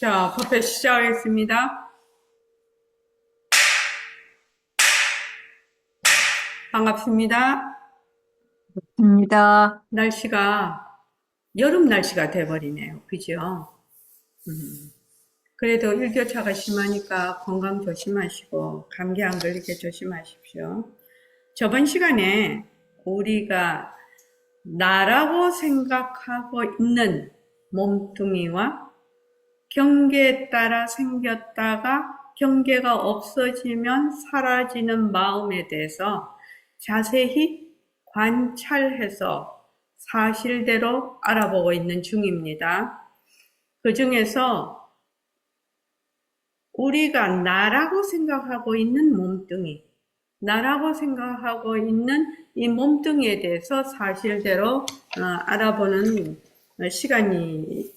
자, 퍼펙트 시작하겠습니다. 반갑습니다. 입니다. 날씨가 여름 날씨가 돼버리네요. 그죠? 그래도 일교차가 심하니까 건강 조심하시고 감기 안 걸리게 조심하십시오. 저번 시간에 우리가 나라고 생각하고 있는 몸뚱이와 경계에 따라 생겼다가 경계가 없어지면 사라지는 마음에 대해서 자세히 관찰해서 사실대로 알아보고 있는 중입니다. 그 중에서 우리가 나라고 생각하고 있는 몸뚱이, 나라고 생각하고 있는 이 몸뚱이에 대해서 사실대로 알아보는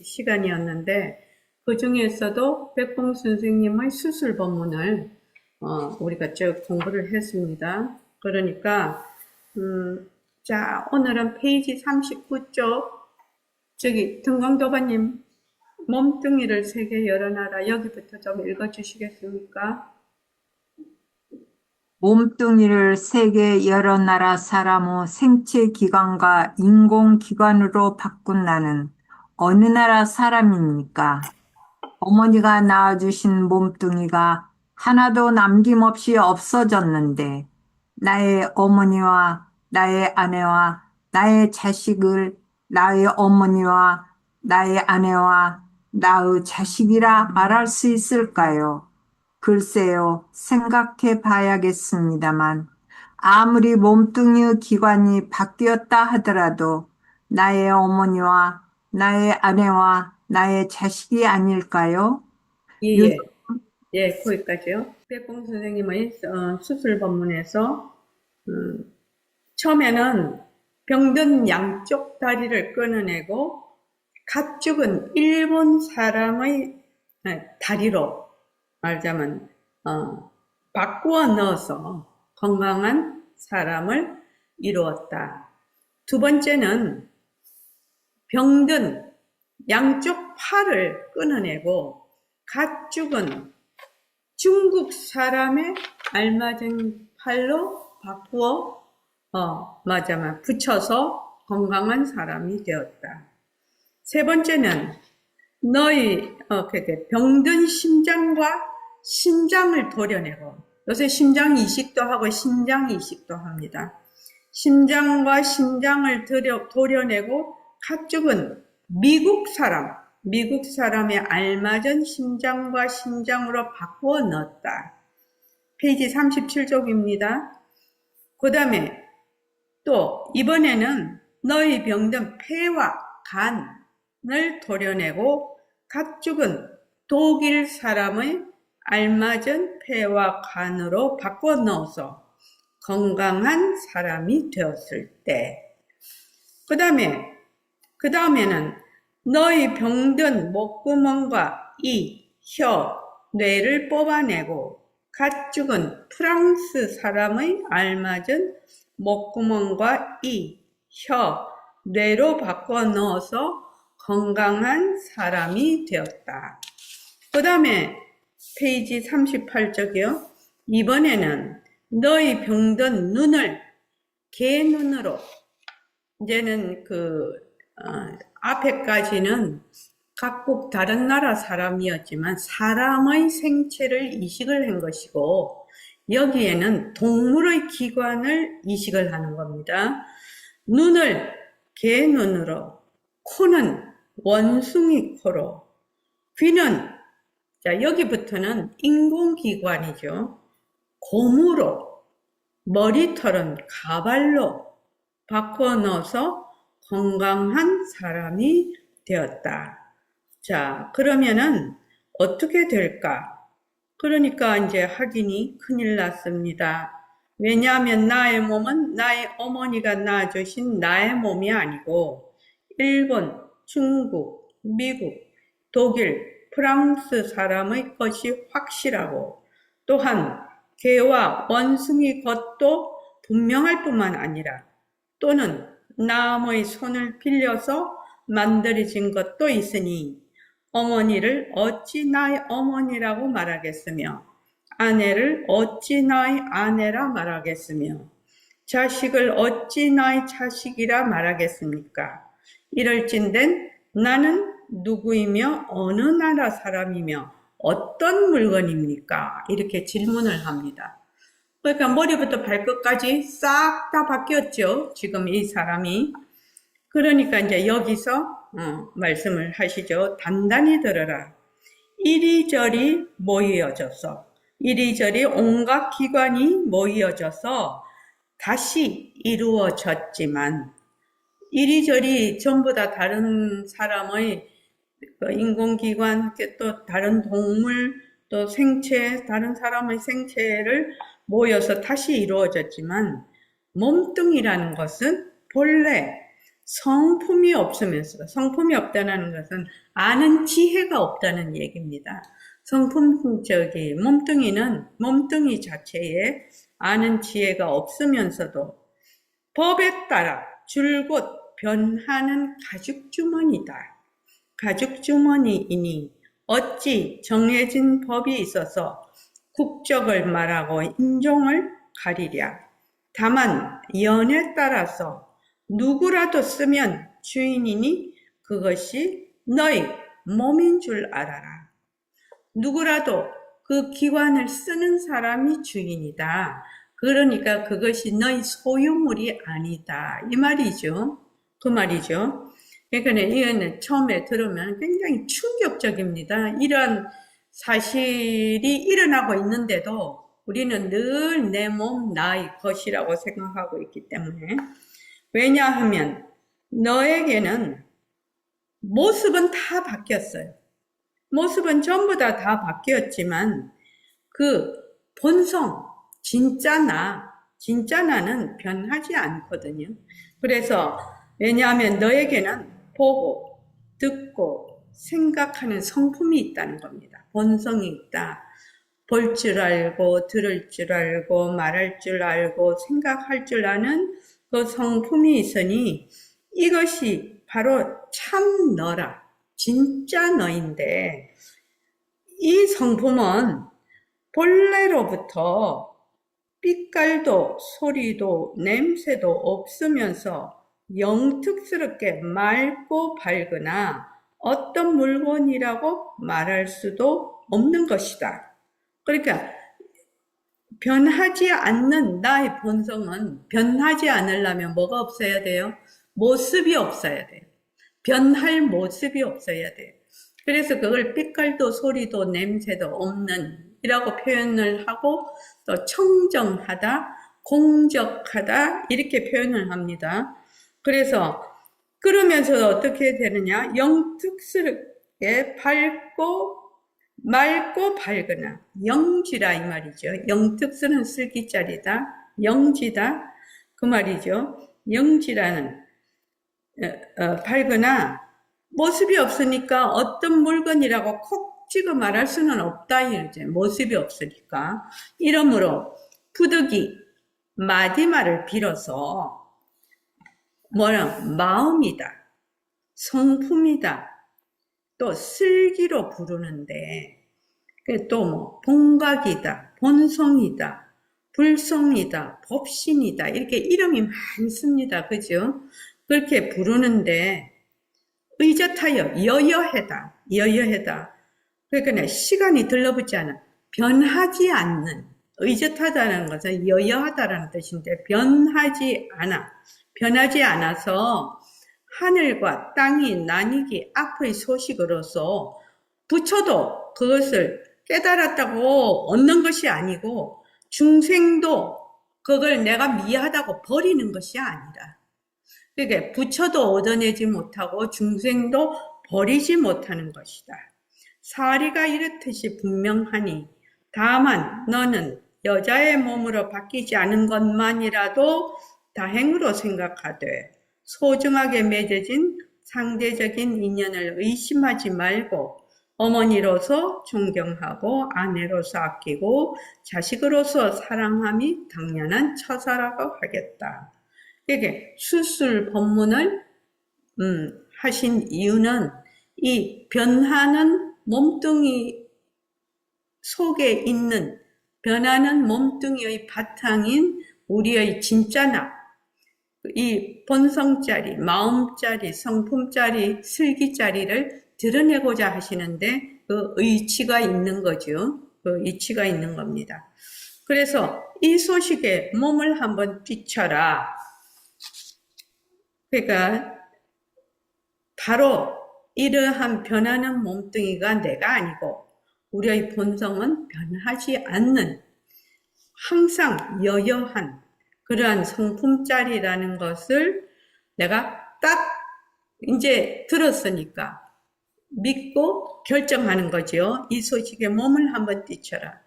시간이었는데, 그 중에서도 백봉 선생님의 수술 법문을 우리가 쭉 공부를 했습니다. 그러니까 자, 오늘은 페이지 39쪽, 저기 등광도바님 몸뚱이를 세계 열어놔라, 여기부터 좀 읽어주시겠습니까? 몸뚱이를 세계 여러 나라 사람의 생체 기관과 인공 기관으로 바꾼 나는 어느 나라 사람입니까? 어머니가 낳아주신 몸뚱이가 하나도 남김없이 없어졌는데 나의 어머니와 나의 아내와 나의 자식을 나의 어머니와 나의 아내와 나의 자식이라 말할 수 있을까요? 글쎄요, 생각해 봐야겠습니다만, 아무리 몸뚱이 기관이 바뀌었다 하더라도 나의 어머니와 나의 아내와 나의 자식이 아닐까요? 예, 유- 예. 예, 거기까지요. 백봉 선생님의 수술 법문에서 처음에는 병든 양쪽 다리를 끊어내고 가축은 일본 사람의 다리로 말하자면 바꾸어 넣어서 건강한 사람을 이루었다. 두 번째는 병든 양쪽 팔을 끊어내고 가축은 중국 사람의 알맞은 팔로 바꾸어 붙여서 건강한 사람이 되었다. 세 번째는 병든 심장과 신장을 도려내고, 요새 심장 이식도 하고 신장 이식도 합니다. 심장과 신장을 도려내고 가축은 미국 사람의 알맞은 심장과 신장으로 바꾸어 넣었다. 페이지 37쪽입니다. 그 다음에 또 이번에는 너희 병든 폐와 간을 도려내고 가축은 독일 사람의 알맞은 폐와 간으로 바꿔 넣어서 건강한 사람이 되었을 때, 그 다음에는 너희 병든 목구멍과 이, 혀, 뇌를 뽑아내고 가축은 프랑스 사람의 알맞은 목구멍과 이, 혀, 뇌로 바꿔 넣어서 건강한 사람이 되었다. 그 다음에 페이지 38쪽이요. 이번에는 너희 병든 눈을 개 눈으로, 이제는 앞에까지는 각국 다른 나라 사람이었지만 사람의 생체를 이식을 한 것이고, 여기에는 동물의 기관을 이식을 하는 겁니다. 눈을 개 눈으로, 코는 원숭이 코로, 귀는, 자, 여기부터는 인공기관이죠. 고무로, 머리털은 가발로 바꿔 넣어서 건강한 사람이 되었다. 자, 그러면은 어떻게 될까? 그러니까 이제 확인이 큰일 났습니다. 왜냐하면 나의 몸은 나의 어머니가 낳아주신 나의 몸이 아니고 일본, 중국, 미국, 독일, 프랑스 사람의 것이 확실하고, 또한 개와 원숭이 것도 분명할 뿐만 아니라 또는 남의 손을 빌려서 만들어진 것도 있으니 어머니를 어찌 나의 어머니라고 말하겠으며 아내를 어찌 나의 아내라 말하겠으며 자식을 어찌 나의 자식이라 말하겠습니까? 이럴진된 나는 누구이며 어느 나라 사람이며 어떤 물건입니까? 이렇게 질문을 합니다. 그러니까 머리부터 발끝까지 싹 다 바뀌었죠. 지금 이 사람이. 그러니까 이제 여기서 말씀을 하시죠. 단단히 들어라. 이리저리 모여져서 이리저리 온갖 기관이 모여져서 다시 이루어졌지만 이리저리 전부 다 다른 사람의 인공기관, 또 다른 동물, 또 생체, 다른 사람의 생체를 모여서 다시 이루어졌지만 몸뚱이라는 것은 본래 성품이 없으면서, 성품이 없다는 것은 아는 지혜가 없다는 얘기입니다. 몸뚱이는 몸뚱이 자체에 아는 지혜가 없으면서도 법에 따라 줄곧 변하는 가죽주머니다. 가죽주머니이니 어찌 정해진 법이 있어서 국적을 말하고 인종을 가리랴. 다만 연에 따라서 누구라도 쓰면 주인이니 그것이 너희 몸인 줄 알아라. 누구라도 그 기관을 쓰는 사람이 주인이다. 그러니까 그것이 너희 소유물이 아니다. 이 말이죠. 그 말이죠. 그러니까 이거는 처음에 들으면 굉장히 충격적입니다. 이런 사실이 일어나고 있는데도 우리는 늘 내 몸, 나의 것이라고 생각하고 있기 때문에. 왜냐하면 너에게는 모습은 다 바뀌었어요. 모습은 전부 다 바뀌었지만 그 본성, 진짜 나는 변하지 않거든요. 그래서 왜냐하면 너에게는 보고, 듣고, 생각하는 성품이 있다는 겁니다. 본성이 있다. 볼 줄 알고, 들을 줄 알고, 말할 줄 알고, 생각할 줄 아는 그 성품이 있으니 이것이 바로 참 너라. 진짜 너인데 이 성품은 본래로부터 빛깔도 소리도 냄새도 없으면서 영특스럽게 맑고 밝으나 어떤 물건이라고 말할 수도 없는 것이다. 그러니까 변하지 않는 나의 본성은 변하지 않으려면 뭐가 없어야 돼요? 모습이 없어야 돼요. 변할 모습이 없어야 돼요. 그래서 그걸 빛깔도 소리도 냄새도 없는 이라고 표현을 하고 또 청정하다, 공적하다 이렇게 표현을 합니다. 그래서 그러면서 어떻게 되느냐? 영특스럽게 밝고 맑고 밝으나 영지라 이 말이죠. 영특스는 슬기짜리다. 영지다 그 말이죠. 영지라는 밝으나 모습이 없으니까 어떤 물건이라고 콕 찍어 말할 수는 없다 이제 모습이 없으니까. 이러므로 부득이 마디말을 빌어서 마음이다, 성품이다, 또 슬기로 부르는데 또 본각이다, 본성이다, 불성이다, 법신이다 이렇게 이름이 많습니다. 그죠? 그렇게 부르는데 의젓하여 여여하다. 그러니까 시간이 들러붙지 않아. 변하지 않는. 의젓하다는 것은 여여하다라는 뜻인데 변하지 않아서 하늘과 땅이 나뉘기 앞의 소식으로서 부처도 그것을 깨달았다고 얻는 것이 아니고 중생도 그걸 내가 미하다고 버리는 것이 아니라 그러니까 부처도 얻어내지 못하고 중생도 버리지 못하는 것이다. 사리가 이렇듯이 분명하니 다만 너는 여자의 몸으로 바뀌지 않은 것만이라도 다행으로 생각하되 소중하게 맺어진 상대적인 인연을 의심하지 말고 어머니로서 존경하고 아내로서 아끼고 자식으로서 사랑함이 당연한 처사라고 하겠다. 이게 수술 법문을 하신 이유는 이 변하는 몸뚱이 속에 있는 변하는 몸뚱이의 바탕인 우리의 진짜 나, 이 본성짜리, 마음짜리, 성품짜리, 슬기짜리를 드러내고자 하시는데 그 의치가 있는 거죠. 그 이치가 있는 겁니다. 그래서 이 소식에 몸을 한번 뛰쳐라. 그러니까 바로 이러한 변하는 몸뚱이가 내가 아니고 우리의 본성은 변하지 않는 항상 여여한 그러한 성품짜리라는 것을 내가 딱 이제 들었으니까 믿고 결정하는 거죠. 이 소식에 몸을 한번 뛰쳐라.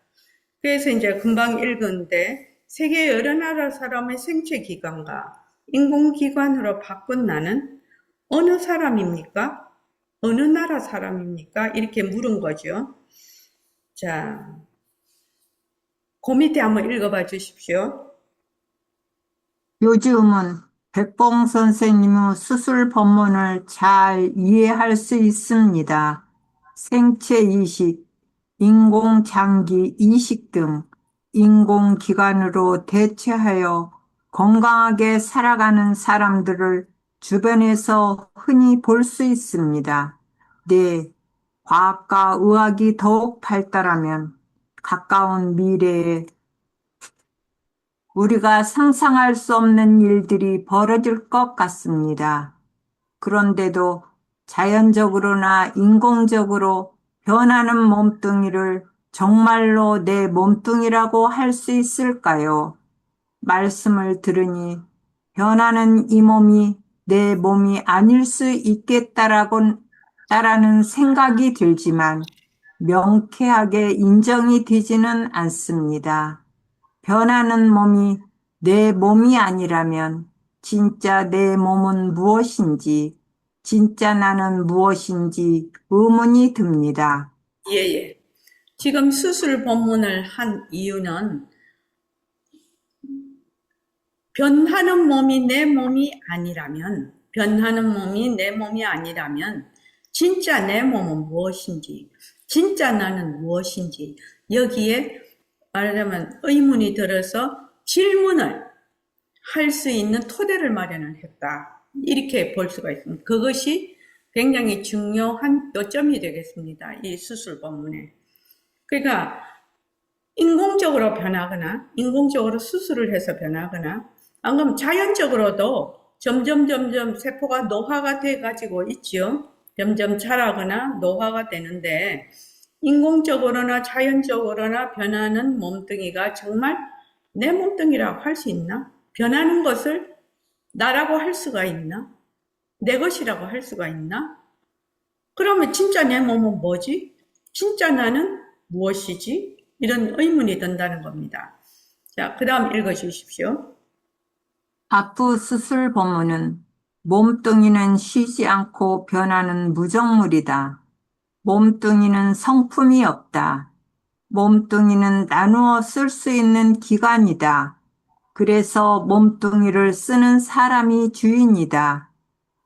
그래서 이제 금방 읽은데 세계 여러 나라 사람의 생체 기관과 인공 기관으로 바꾼 나는 어느 사람입니까? 어느 나라 사람입니까? 이렇게 물은 거죠. 자, 그 밑에 한번 읽어봐 주십시오. 요즘은 백봉 선생님의 수술 법문을 잘 이해할 수 있습니다. 생체 이식, 인공장기 이식 등 인공기관으로 대체하여 건강하게 살아가는 사람들을 주변에서 흔히 볼 수 있습니다. 네, 과학과 의학이 더욱 발달하면 가까운 미래에 우리가 상상할 수 없는 일들이 벌어질 것 같습니다. 그런데도 자연적으로나 인공적으로 변하는 몸뚱이를 정말로 내 몸뚱이라고 할 수 있을까요? 말씀을 들으니 변하는 이 몸이 내 몸이 아닐 수 있겠다라는 생각이 들지만 명쾌하게 인정이 되지는 않습니다. 변하는 몸이 내 몸이 아니라면 진짜 내 몸은 무엇인지, 진짜 나는 무엇인지 의문이 듭니다. 예. 지금 수술 법문을 한 이유는 변하는 몸이 내 몸이 아니라면, 진짜 내 몸은 무엇인지, 진짜 나는 무엇인지, 여기에 말하자면 의문이 들어서 질문을 할 수 있는 토대를 마련을 했다. 이렇게 볼 수가 있습니다. 그것이 굉장히 중요한 요점이 되겠습니다. 이 수술 법문에. 그러니까 인공적으로 변하거나 인공적으로 수술을 해서 변하거나 안 그러면 자연적으로도 점점 세포가 노화가 돼 가지고 있죠. 점점 자라거나 노화가 되는데 인공적으로나 자연적으로나 변하는 몸뚱이가 정말 내 몸뚱이라고 할 수 있나? 변하는 것을 나라고 할 수가 있나? 내 것이라고 할 수가 있나? 그러면 진짜 내 몸은 뭐지? 진짜 나는 무엇이지? 이런 의문이 든다는 겁니다. 자, 그 다음 읽어주십시오. 하프 수술 법문은 몸뚱이는 쉬지 않고 변하는 무정물이다. 몸뚱이는 성품이 없다. 몸뚱이는 나누어 쓸 수 있는 기관이다. 그래서 몸뚱이를 쓰는 사람이 주인이다.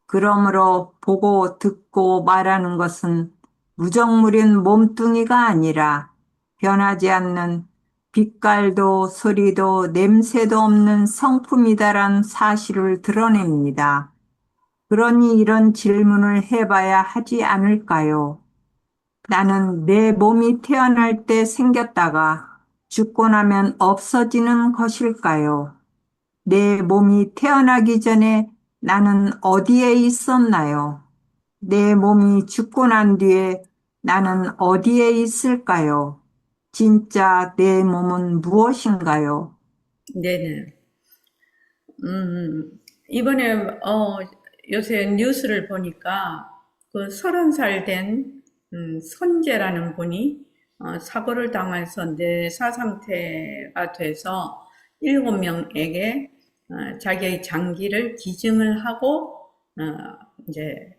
그러므로 보고 듣고 말하는 것은 무정물인 몸뚱이가 아니라 변하지 않는 빛깔도 소리도 냄새도 없는 성품이다란 사실을 드러냅니다. 그러니 이런 질문을 해봐야 하지 않을까요? 나는 내 몸이 태어날 때 생겼다가 죽고 나면 없어지는 것일까요? 내 몸이 태어나기 전에 나는 어디에 있었나요? 내 몸이 죽고 난 뒤에 나는 어디에 있을까요? 진짜 내 몸은 무엇인가요? 네네. 이번에, 요새 뉴스를 보니까 그 30살 된, 선재라는 분이, 사고를 당해서 뇌사 상태가 돼서 7명에게 자기의 장기를 기증을 하고, 이제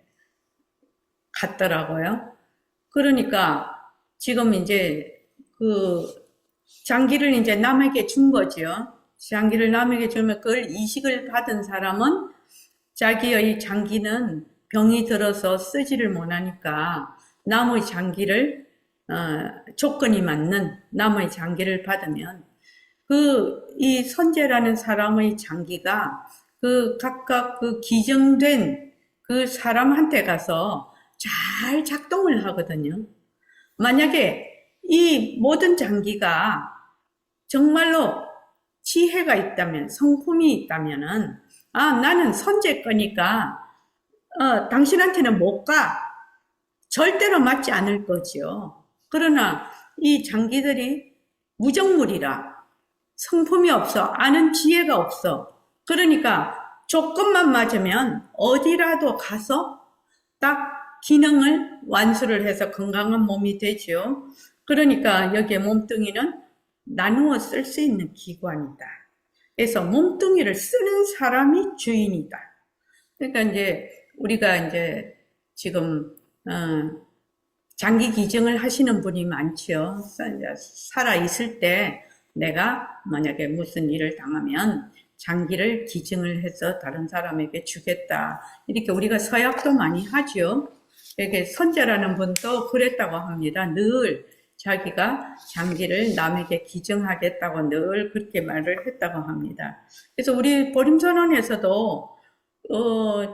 갔더라고요. 그러니까 지금 이제 그 장기를 이제 남에게 준 거죠. 장기를 남에게 주면 그걸 이식을 받은 사람은 자기의 장기는 병이 들어서 쓰지를 못하니까 남의 장기를 조건이 맞는 남의 장기를 받으면 이 선재라는 사람의 장기가 각각 기증된 그 사람한테 가서 잘 작동을 하거든요. 만약에 이 모든 장기가 정말로 지혜가 있다면, 성품이 있다면은, 나는 선제 거니까, 당신한테는 못 가. 절대로 맞지 않을 거지요. 그러나 이 장기들이 무정물이라, 성품이 없어, 아는 지혜가 없어. 그러니까 조건만 맞으면 어디라도 가서 딱 기능을 완수를 해서 건강한 몸이 되죠. 그러니까 여기에 몸뚱이는 나누어 쓸 수 있는 기관이다. 그래서 몸뚱이를 쓰는 사람이 주인이다. 그러니까 이제 우리가 이제 지금 장기 기증을 하시는 분이 많죠. 살아 있을 때 내가 만약에 무슨 일을 당하면 장기를 기증을 해서 다른 사람에게 주겠다. 이렇게 우리가 서약도 많이 하죠. 이렇게 선재라는 분도 그랬다고 합니다. 늘 자기가 장기를 남에게 기증하겠다고 늘 그렇게 말을 했다고 합니다. 그래서 우리 보림선언에서도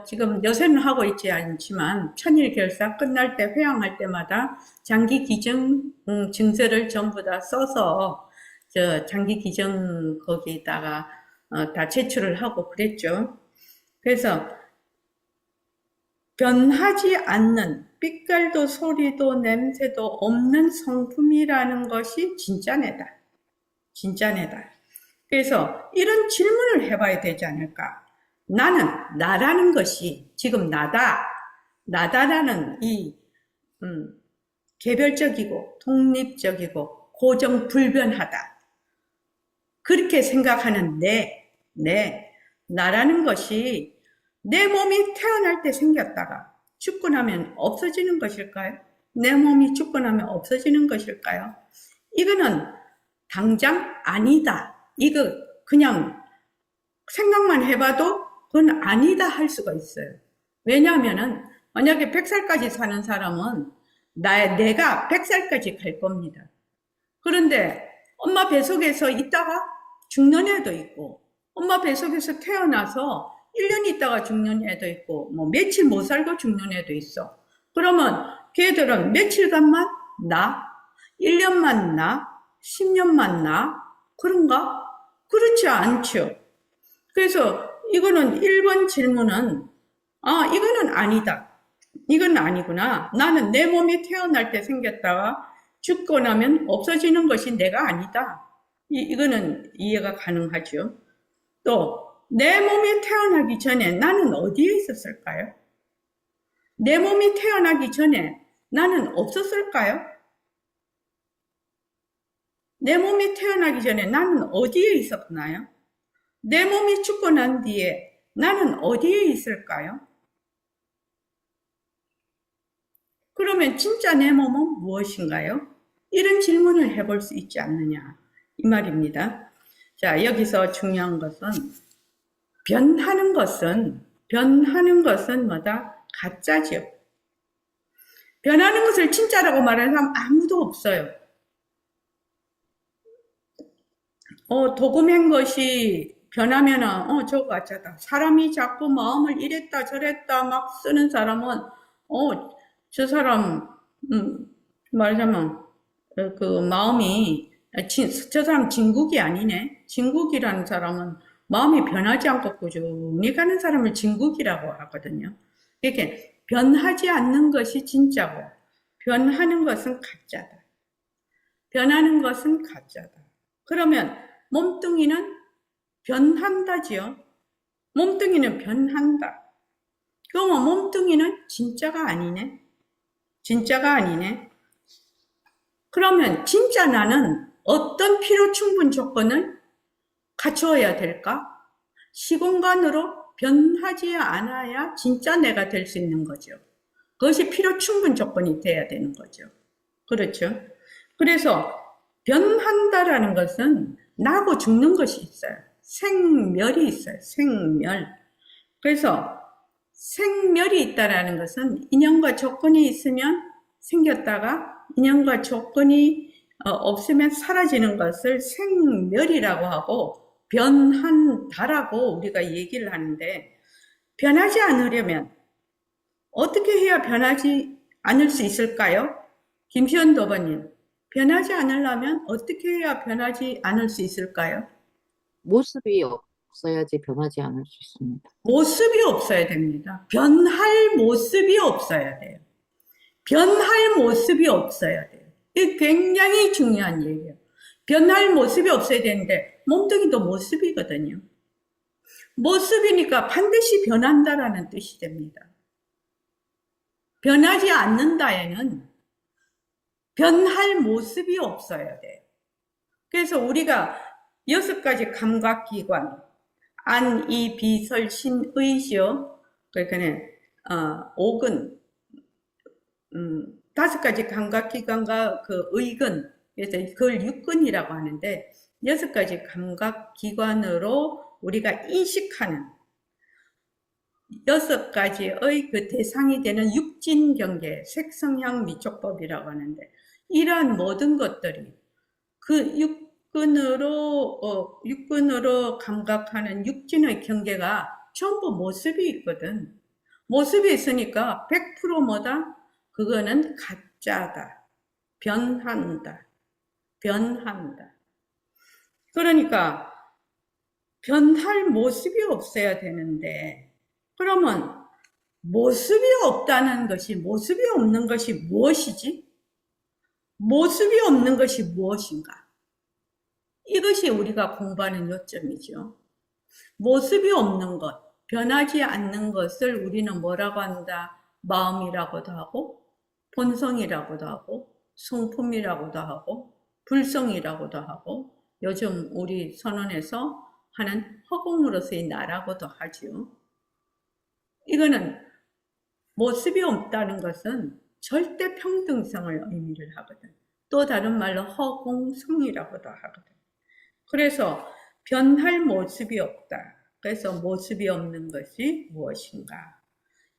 지금 요새는 하고 있지 않지만 천일결사 끝날 때 회항할 때마다 장기 기증 증서를 전부 다 써서 장기 기증 거기다가 다 제출을 하고 그랬죠. 그래서 변하지 않는 빛깔도 소리도 냄새도 없는 성품이라는 것이 진짜내다. 진짜내다. 그래서 이런 질문을 해봐야 되지 않을까. 나는 나라는 것이 지금 나다라는 이 개별적이고 독립적이고 고정불변하다. 그렇게 생각하는 나라는 것이 내 몸이 태어날 때 생겼다가 죽고 나면 없어지는 것일까요? 내 몸이 죽고 나면 없어지는 것일까요? 이거는 당장 아니다. 이거 그냥 생각만 해봐도 그건 아니다 할 수가 있어요. 왜냐하면은 만약에 100살까지 사는 사람은 내가 100살까지 갈 겁니다. 그런데 엄마 뱃속에서 있다가 죽는 애도 있고 엄마 뱃속에서 태어나서 1년 있다가 죽는 애도 있고 뭐 며칠 못 살고 죽는 애도 있어. 그러면 걔들은 며칠간만 나? 1년만 나? 10년만 나? 그런가? 그렇지 않죠. 그래서 이거는 1번 질문은 이거는 아니다. 이건 아니구나. 나는 내 몸이 태어날 때 생겼다가 죽고 나면 없어지는 것이 내가 아니다. 이거는 이해가 가능하죠. 또 내 몸이 태어나기 전에 나는 어디에 있었을까요? 내 몸이 태어나기 전에 나는 없었을까요? 내 몸이 태어나기 전에 나는 어디에 있었나요? 내 몸이 죽고 난 뒤에 나는 어디에 있을까요? 그러면 진짜 내 몸은 무엇인가요? 이런 질문을 해볼 수 있지 않느냐 이 말입니다. 자, 여기서 중요한 것은 변하는 것은 뭐다? 가짜죠. 변하는 것을 진짜라고 말하는 사람 아무도 없어요. 도금한 것이 변하면은 저거 가짜다. 사람이 자꾸 마음을 이랬다 저랬다 막 쓰는 사람은 저 사람 말하자면 그 마음이 저 사람 진국이 아니네. 진국이라는 사람은 마음이 변하지 않고 꾸준히 가는 사람을 진국이라고 하거든요. 이렇게 변하지 않는 것이 진짜고 변하는 것은 가짜다. 변하는 것은 가짜다. 그러면 몸뚱이는 변한다지요. 몸뚱이는 변한다. 그러면 몸뚱이는 진짜가 아니네. 진짜가 아니네. 그러면 진짜 나는 어떤 필요 충분 조건을 갖추어야 될까? 시공간으로 변하지 않아야 진짜 내가 될 수 있는 거죠. 그것이 필요 충분 조건이 돼야 되는 거죠. 그렇죠? 그래서 변한다라는 것은 나고 죽는 것이 있어요. 생멸이 있어요. 생멸. 그래서 생멸이 있다라는 것은 인연과 조건이 있으면 생겼다가 인연과 조건이 없으면 사라지는 것을 생멸이라고 하고 변한다라고 우리가 얘기를 하는데, 변하지 않으려면 어떻게 해야 변하지 않을 수 있을까요? 김시현 도반님, 변하지 않으려면 어떻게 해야 변하지 않을 수 있을까요? 모습이 없어야지 변하지 않을 수 있습니다. 모습이 없어야 됩니다. 변할 모습이 없어야 돼요. 변할 모습이 없어야 돼요. 이게 굉장히 중요한 얘기예요. 변할 모습이 없어야 되는데 몸뚱이도 모습이거든요. 모습이니까 반드시 변한다라는 뜻이 됩니다. 변하지 않는다에는 변할 모습이 없어야 돼요. 그래서 우리가 6가지 감각기관, 안, 이, 비, 설, 신, 의시요. 그러니까 옥은 5가지 감각기관과 그 의근, 그래서 그걸 육근이라고 하는데 6가지 감각기관으로 우리가 인식하는 6가지의 그 대상이 되는 육진경계, 색성향 미촉법이라고 하는데, 이러한 모든 것들이 그 육근으로 감각하는 육진의 경계가 전부 모습이 있거든. 모습이 있으니까 100% 뭐다? 그거는 가짜다. 변한다. 변한다. 그러니까 변할 모습이 없어야 되는데, 그러면 모습이 없다는 것이, 모습이 없는 것이 무엇이지? 모습이 없는 것이 무엇인가? 이것이 우리가 공부하는 요점이죠. 모습이 없는 것, 변하지 않는 것을 우리는 뭐라고 한다? 마음이라고도 하고, 본성이라고도 하고, 성품이라고도 하고, 불성이라고도 하고, 요즘 우리 선언에서 하는 허공으로서의 나라고도 하죠. 이거는 모습이 없다는 것은 절대 평등성을 의미를 하거든. 또 다른 말로 허공성이라고도 하거든. 그래서 변할 모습이 없다. 그래서 모습이 없는 것이 무엇인가?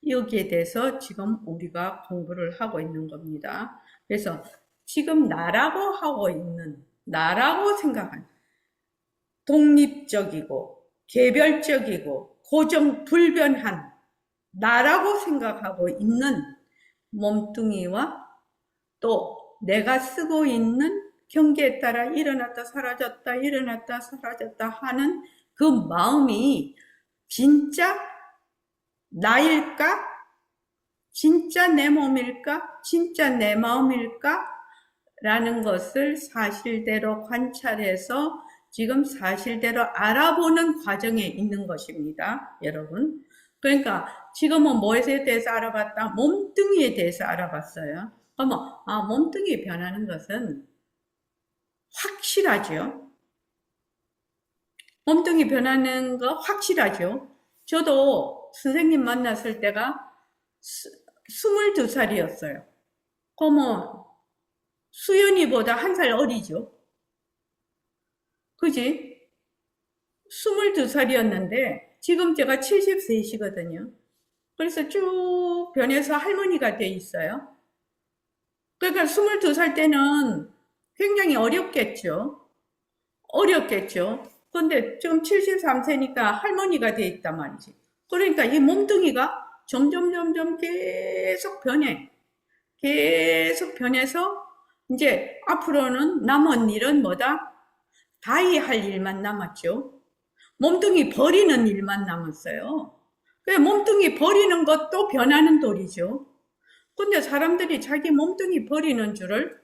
여기에 대해서 지금 우리가 공부를 하고 있는 겁니다. 그래서 지금 나라고 생각한 독립적이고 개별적이고 고정불변한 나라고 생각하고 있는 몸뚱이와 또 내가 쓰고 있는 경계에 따라 일어났다 사라졌다 일어났다 사라졌다 하는 그 마음이 진짜 나일까? 진짜 내 몸일까? 진짜 내 마음일까? 라는 것을 사실대로 관찰해서 지금 사실대로 알아보는 과정에 있는 것입니다, 여러분. 그러니까 지금은 뭐에 대해서 알아봤다? 몸뚱이에 대해서 알아봤어요. 그러면 몸뚱이 변하는 것은 확실하죠. 몸뚱이 변하는 거 확실하죠. 저도 선생님 만났을 때가 22살이었어요. 그러면 수연이보다 1살 어리죠. 그지? 22살이었는데 지금 제가 73이거든요. 그래서 쭉 변해서 할머니가 돼 있어요. 그러니까 22살 때는 굉장히 어렵겠죠. 근데 지금 73세니까 할머니가 돼 있단 말이지. 그러니까 이 몸뚱이가 점점 계속 변해. 계속 변해서 이제 앞으로는 남은 일은 뭐다? 다이할 일만 남았죠. 몸뚱이 버리는 일만 남았어요. 몸뚱이 버리는 것도 변하는 도리죠. 근데 사람들이 자기 몸뚱이 버리는 줄을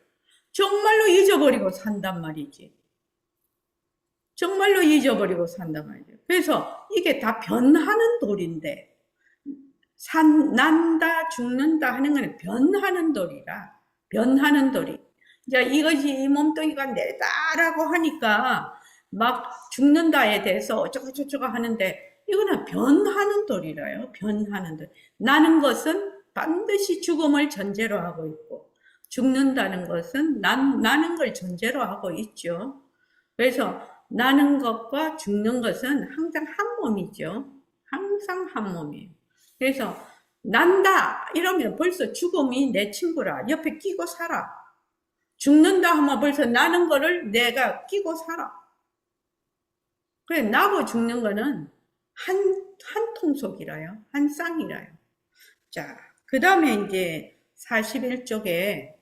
정말로 잊어버리고 산단 말이지. 정말로 잊어버리고 산단 말이죠. 그래서 이게 다 변하는 도리인데, 난다, 죽는다 하는 건 변하는 도리라. 변하는 도리. 이제 이것이 이 몸뚱이가 내다라고 하니까 막 죽는다에 대해서 어쩌고저쩌고 하는데, 이거는 변하는 도리라요. 변하는 도리. 나는 것은 반드시 죽음을 전제로 하고 있고, 죽는다는 것은 나는 걸 전제로 하고 있죠. 그래서 나는 것과 죽는 것은 항상 한 몸이죠. 항상 한 몸이에요. 그래서 난다 이러면 벌써 죽음이 내 친구라. 옆에 끼고 살아. 죽는다 하면 벌써 나는 거를 내가 끼고 살아. 그래, 나고 죽는 거는 한 통속이라요. 한 쌍이라요. 자, 그 다음에 이제 41쪽에,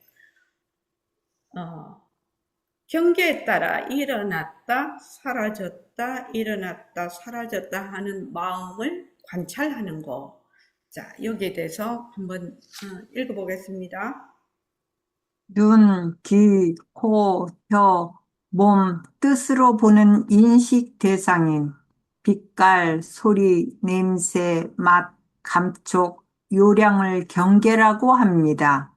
경계에 따라 일어났다, 사라졌다, 일어났다, 사라졌다 하는 마음을 관찰하는 거. 자, 여기에 대해서 한번 읽어보겠습니다. 눈, 귀, 코, 혀, 몸, 뜻으로 보는 인식 대상인 빛깔, 소리, 냄새, 맛, 감촉, 요량을 경계라고 합니다.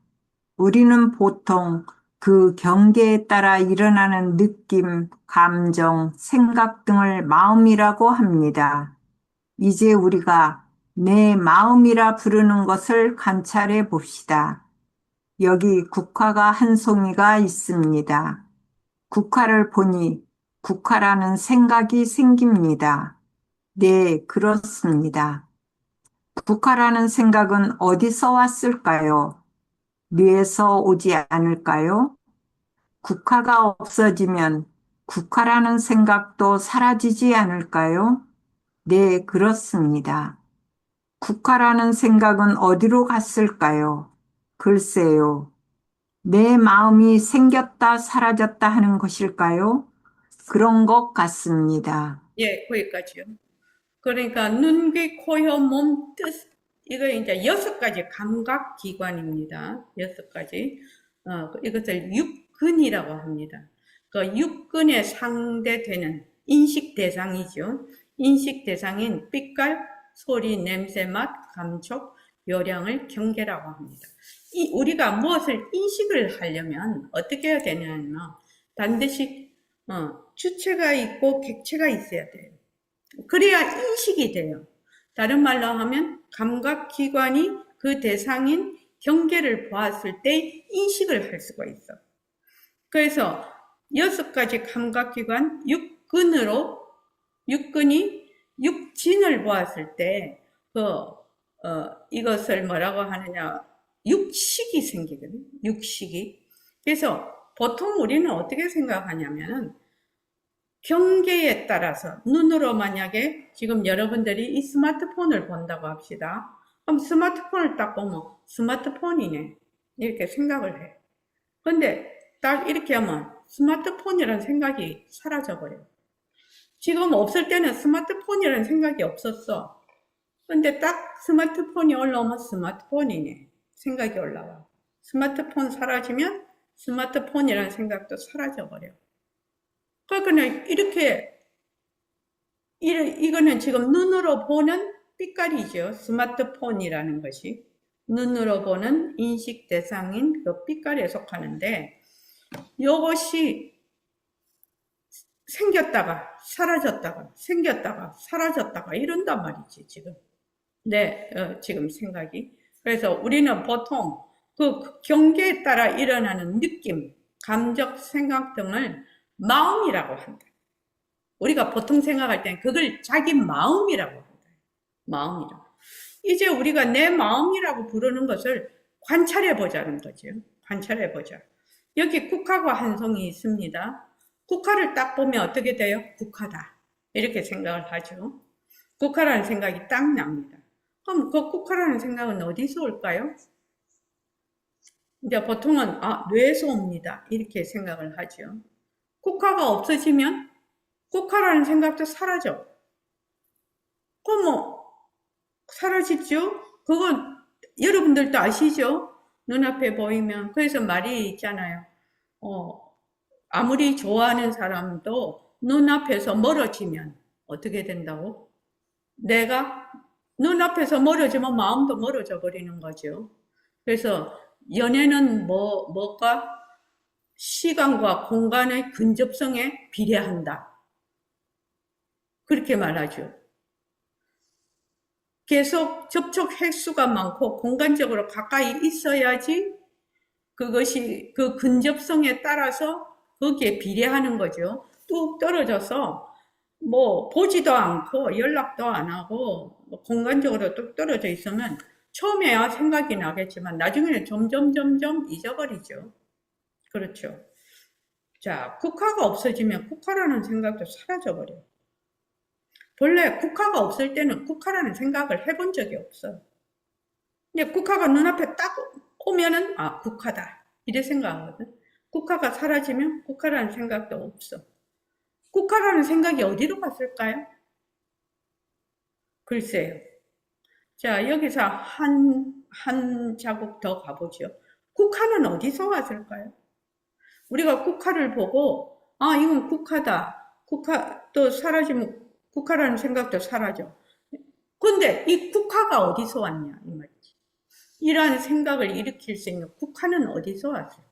우리는 보통 그 경계에 따라 일어나는 느낌, 감정, 생각 등을 마음이라고 합니다. 이제 우리가 내 마음이라 부르는 것을 관찰해 봅시다. 여기 국화가 한 송이가 있습니다. 국화를 보니 국화라는 생각이 생깁니다. 네, 그렇습니다. 국화라는 생각은 어디서 왔을까요? 뇌에서 오지 않을까요? 국화가 없어지면 국화라는 생각도 사라지지 않을까요? 네, 그렇습니다. 국화라는 생각은 어디로 갔을까요? 글쎄요. 내 마음이 생겼다 사라졌다 하는 것일까요? 그런 것 같습니다. 예, 거기까지요. 그러니까 눈, 귀, 코, 혀, 몸, 뜻, 이거 이제 6가지 감각기관입니다. 6가지. 이것을 육근이라고 합니다. 그 육근에 상대되는 인식 대상이죠. 인식 대상인 빛깔, 소리, 냄새, 맛, 감촉, 요량을 경계라고 합니다. 우리가 무엇을 인식을 하려면 어떻게 해야 되냐면 반드시 주체가 있고 객체가 있어야 돼요. 그래야 인식이 돼요. 다른 말로 하면 감각기관이 그 대상인 경계를 보았을 때 인식을 할 수가 있어. 그래서 6가지 감각기관 육근이 육진을 보았을 때 이것을 뭐라고 하느냐, 육식이 생기거든요. 육식이. 그래서 보통 우리는 어떻게 생각하냐면은 경계에 따라서 눈으로 만약에 지금 여러분들이 이 스마트폰을 본다고 합시다. 그럼 스마트폰을 딱 보면 스마트폰이네 이렇게 생각을 해. 근데 딱 이렇게 하면 스마트폰이라는 생각이 사라져버려요. 지금 없을 때는 스마트폰이라는 생각이 없었어. 근데 딱 스마트폰이 올라오면 스마트폰이네 생각이 올라와. 스마트폰 사라지면 스마트폰이라는 생각도 사라져버려. 그러니까 이거는 지금 눈으로 보는 빛깔이죠. 스마트폰이라는 것이 눈으로 보는 인식 대상인 그 빛깔에 속하는데, 이것이 생겼다가 사라졌다가 생겼다가 사라졌다가 이런단 말이지 지금. 네, 지금 생각이. 그래서 우리는 보통 그 경계에 따라 일어나는 느낌, 감정, 생각 등을 마음이라고 한다. 우리가 보통 생각할 땐 그걸 자기 마음이라고 한다. 마음이라고. 이제 우리가 내 마음이라고 부르는 것을 관찰해 보자는 거죠. 관찰해 보자. 여기 국화가 한 송이 있습니다. 국화를 딱 보면 어떻게 돼요? 국화다. 이렇게 생각을 하죠. 국화라는 생각이 딱 납니다. 그럼 그 국화라는 생각은 어디서 올까요? 이제 보통은 뇌에서 옵니다. 이렇게 생각을 하죠. 국화가 없어지면 국화라는 생각도 사라져. 그럼 사라지죠? 그건 여러분들도 아시죠? 눈앞에 보이면. 그래서 말이 있잖아요. 아무리 좋아하는 사람도 눈앞에서 멀어지면 어떻게 된다고? 내가 눈앞에서 멀어지면 마음도 멀어져 버리는 거죠. 그래서 연애는 뭐가? 시간과 공간의 근접성에 비례한다. 그렇게 말하죠. 계속 접촉 횟수가 많고 공간적으로 가까이 있어야지 그것이 그 근접성에 따라서 거기에 비례하는 거죠. 뚝 떨어져서 보지도 않고 연락도 안 하고 뭐 공간적으로 뚝 떨어져 있으면 처음에야 생각이 나겠지만 나중에는 점점 잊어버리죠. 그렇죠. 자, 국화가 없어지면 국화라는 생각도 사라져버려요. 본래 국화가 없을 때는 국화라는 생각을 해본 적이 없어요. 근데 국화가 눈앞에 딱 오면은 아, 국화다 이래 생각하거든. 국화가 사라지면 국화라는 생각도 없어. 국화라는 생각이 어디로 갔을까요? 글쎄요. 자, 여기서 한 자국 더 가보죠. 국화는 어디서 왔을까요? 우리가 국화를 보고 아, 이건 국화다. 국화 또 사라지면 국화라는 생각도 사라져. 근데 이 국화가 어디서 왔냐 이 말이지. 이러한 생각을 일으킬 수 있는 국화는 어디서 왔을까요?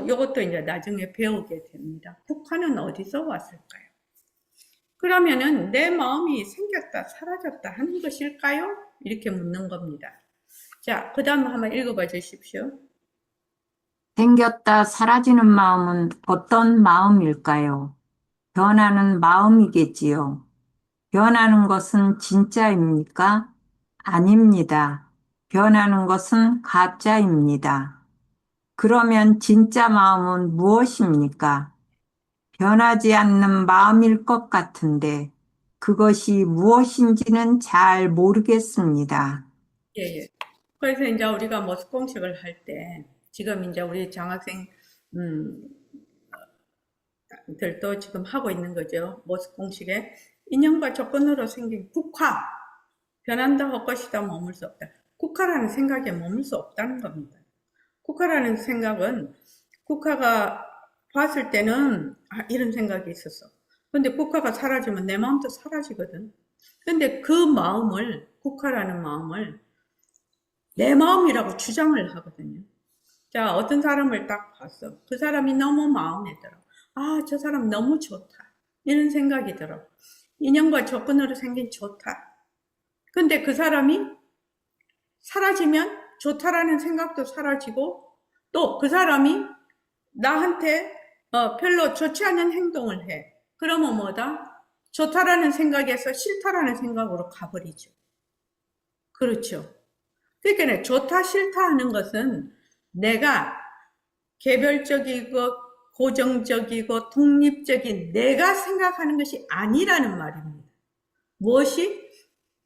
요것도 이제 나중에 배우게 됩니다. 국화는 어디서 왔을까요? 그러면은 내 마음이 생겼다 사라졌다 하는 것일까요? 이렇게 묻는 겁니다. 자, 그 다음 한번 읽어봐 주십시오. 생겼다 사라지는 마음은 어떤 마음일까요? 변하는 마음이겠지요. 변하는 것은 진짜입니까? 아닙니다. 변하는 것은 가짜입니다. 그러면 진짜 마음은 무엇입니까? 변하지 않는 마음일 것 같은데 그것이 무엇인지는 잘 모르겠습니다. 예, 예. 그래서 이제 우리가 모습 공식을 할 때, 지금 이제 우리 장학생, 들도 지금 하고 있는 거죠. 모습 공식에. 인연과 조건으로 생긴 국화. 변한다 할 것이다 머물 수 없다. 국화라는 생각에 머물 수 없다는 겁니다. 국화라는 생각은, 국화가 봤을 때는, 아, 이런 생각이 있었어. 근데 국화가 사라지면 내 마음도 사라지거든. 근데 그 마음을, 국화라는 마음을 내 마음이라고 주장을 하거든요. 자, 어떤 사람을 딱 봤어. 그 사람이 너무 마음에 들어. 아, 저 사람 너무 좋다. 이런 생각이 들어. 인연과 조건으로 생긴 좋다. 근데 그 사람이 사라지면 좋다라는 생각도 사라지고 또 그 사람이 나한테 별로 좋지 않은 행동을 해. 그러면 뭐다? 좋다라는 생각에서 싫다라는 생각으로 가버리죠. 그렇죠. 그러니까 좋다 싫다 하는 것은 내가 개별적이고 고정적이고 독립적인 내가 생각하는 것이 아니라는 말입니다. 무엇이?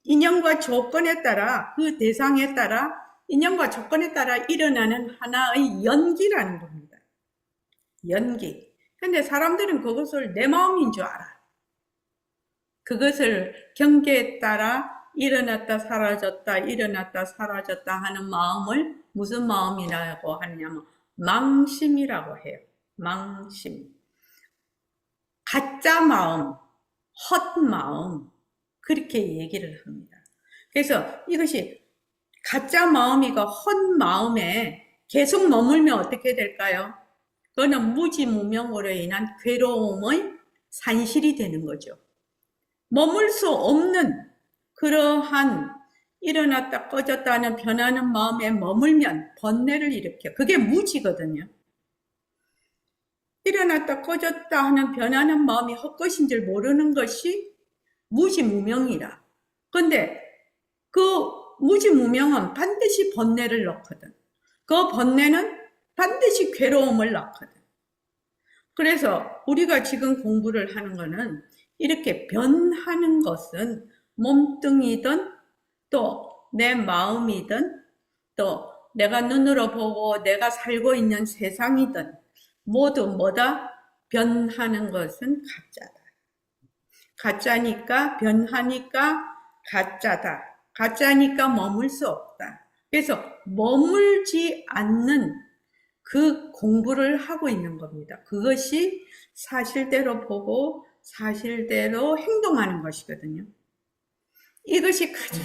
인연과 조건에 따라 그 대상에 따라 인연과 조건에 따라 일어나는 하나의 연기라는 겁니다. 연기. 근데 사람들은 그것을 내 마음인 줄 알아. 그것을 경계에 따라 일어났다 사라졌다 일어났다 사라졌다 하는 마음을 무슨 마음이라고 하냐면 망심이라고 해요. 망심. 가짜 마음, 헛마음 그렇게 얘기를 합니다. 그래서 이것이 가짜 마음이고 헛마음에 계속 머물면 어떻게 될까요? 그거는 무지무명으로 인한 괴로움의 산실이 되는 거죠. 머물 수 없는 그러한 일어났다 꺼졌다 하는 변하는 마음에 머물면 번뇌를 일으켜. 그게 무지거든요. 일어났다 꺼졌다 하는 변하는 마음이 헛것인 줄 모르는 것이 무지무명이라. 근데 그 무지무명은 반드시 번뇌를 넣거든. 그 번뇌는 반드시 괴로움을 낳거든. 그래서 우리가 지금 공부를 하는 거는 이렇게 변하는 것은 몸뚱이든 또 내 마음이든 또 내가 눈으로 보고 내가 살고 있는 세상이든 모두 뭐다? 변하는 것은 가짜다. 가짜니까 변하니까 가짜다. 가짜니까 머물 수 없다. 그래서 머물지 않는 그 공부를 하고 있는 겁니다. 그것이 사실대로 보고 사실대로 행동하는 것이거든요. 이것이 가장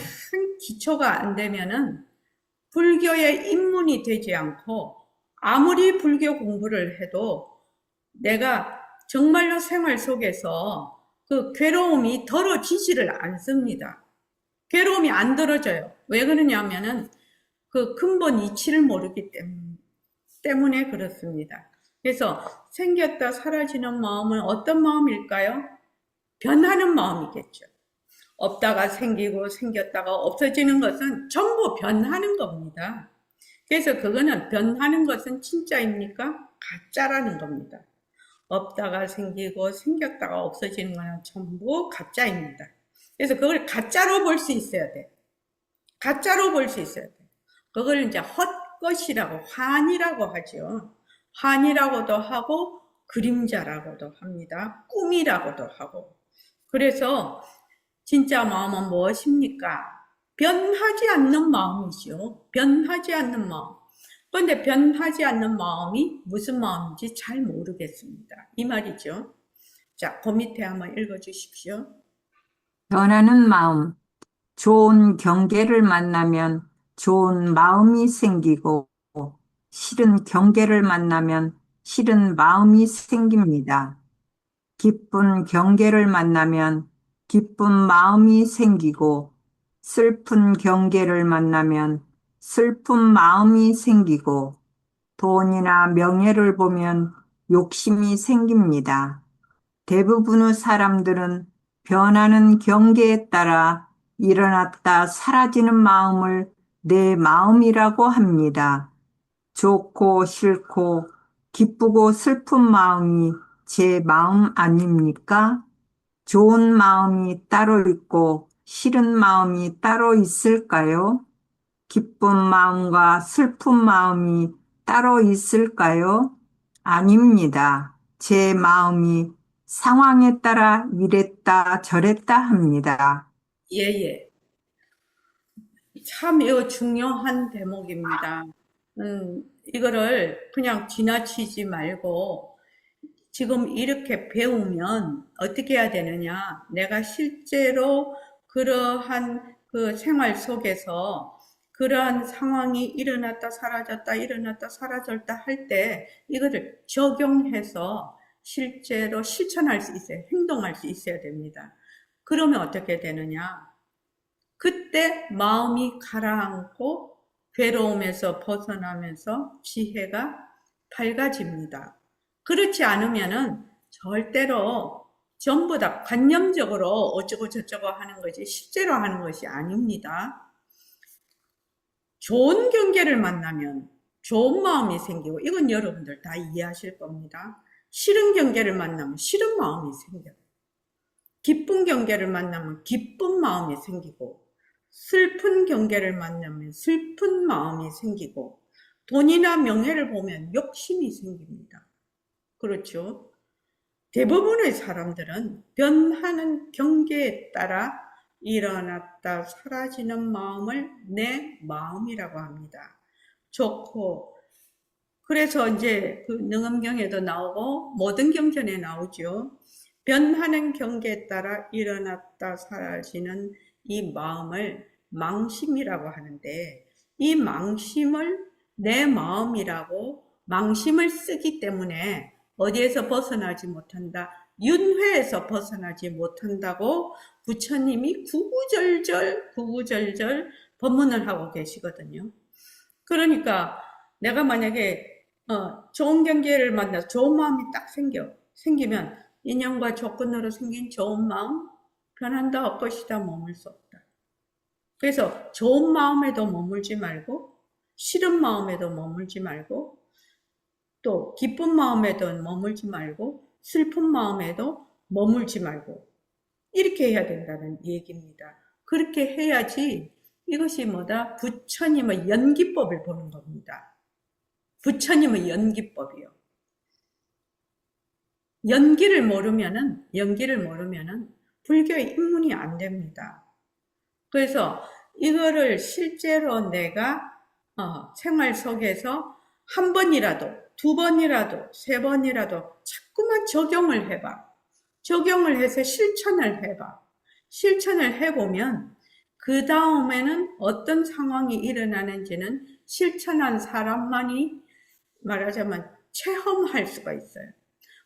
기초가 안 되면은 불교에 입문이 되지 않고 아무리 불교 공부를 해도 내가 정말로 생활 속에서 그 괴로움이 덜어지지를 않습니다. 괴로움이 안 덜어져요. 왜 그러냐면은 그 근본 이치를 모르기 때문에 그렇습니다. 그래서 생겼다 사라지는 마음은 어떤 마음일까요? 변하는 마음이겠죠. 없다가 생기고 생겼다가 없어지는 것은 전부 변하는 겁니다. 그래서 그거는 변하는 것은 진짜입니까? 가짜라는 겁니다. 없다가 생기고 생겼다가 없어지는 거는 전부 가짜입니다. 그래서 그걸 가짜로 볼 수 있어야 돼. 가짜로 볼 수 있어야 돼. 그걸 이제 헛것이라고, 환이라고 하죠. 환이라고도 하고, 그림자라고도 합니다. 꿈이라고도 하고. 그래서 진짜 마음은 무엇입니까? 변하지 않는 마음이죠. 변하지 않는 마음. 그런데 변하지 않는 마음이 무슨 마음인지 잘 모르겠습니다. 이 말이죠. 자, 그 밑에 한번 읽어주십시오. 변하는 마음. 좋은 경계를 만나면 좋은 마음이 생기고 싫은 경계를 만나면 싫은 마음이 생깁니다. 기쁜 경계를 만나면 기쁜 마음이 생기고 슬픈 경계를 만나면 슬픈 마음이 생기고 돈이나 명예를 보면 욕심이 생깁니다. 대부분의 사람들은 변하는 경계에 따라 일어났다 사라지는 마음을 내 마음이라고 합니다. 좋고 싫고 기쁘고 슬픈 마음이 제 마음 아닙니까? 좋은 마음이 따로 있고 싫은 마음이 따로 있을까요? 기쁜 마음과 슬픈 마음이 따로 있을까요? 아닙니다. 제 마음이 상황에 따라 이랬다 저랬다 합니다. 예. 참 이거 중요한 대목입니다. 이거를 그냥 지나치지 말고 지금 이렇게 배우면 어떻게 해야 되느냐? 내가 실제로 그러한 그 생활 속에서 그러한 상황이 일어났다 사라졌다 일어났다 사라졌다 할 때 이거를 적용해서 실제로 실천할 수 있어요. 행동할 수 있어야 됩니다. 그러면 어떻게 되느냐? 그때 마음이 가라앉고 괴로움에서 벗어나면서 지혜가 밝아집니다. 그렇지 않으면은 절대로 전부 다 관념적으로 어쩌고 저쩌고 하는 것이 실제로 하는 것이 아닙니다. 좋은 경계를 만나면 좋은 마음이 생기고 이건 여러분들 다 이해하실 겁니다. 싫은 경계를 만나면 싫은 마음이 생겨요. 기쁜 경계를 만나면 기쁜 마음이 생기고 슬픈 경계를 만나면 슬픈 마음이 생기고 돈이나 명예를 보면 욕심이 생깁니다. 그렇죠? 대부분의 사람들은 변하는 경계에 따라 일어났다 사라지는 마음을 내 마음이라고 합니다. 좋고 그래서 이제 그 능엄경에도 나오고 모든 경전에 나오죠. 변하는 경계에 따라 일어났다 사라지는 이 마음을 망심이라고 하는데 이 망심을 내 마음이라고 망심을 쓰기 때문에 어디에서 벗어나지 못한다. 윤회에서 벗어나지 못한다고 부처님이 구구절절 법문을 하고 계시거든요. 그러니까 내가 만약에 좋은 경계를 만나서 좋은 마음이 딱 생기면 인연과 조건으로 생긴 좋은 마음 변한다 없것이다 머물 수 없다. 그래서 좋은 마음에도 머물지 말고 싫은 마음에도 머물지 말고 또 기쁜 마음에도 머물지 말고 슬픈 마음에도 머물지 말고 이렇게 해야 된다는 얘기입니다. 그렇게 해야지 이것이 뭐다? 부처님의 연기법을 보는 겁니다. 부처님의 연기법이요. 연기를 모르면은 불교에 입문이 안 됩니다. 그래서 이거를 실제로 내가 생활 속에서 한 번이라도, 두 번이라도, 세 번이라도 자꾸만 적용을 해봐. 적용을 해서 실천을 해봐. 실천을 해보면 그 다음에는 어떤 상황이 일어나는지는 실천한 사람만이 말하자면 체험할 수가 있어요.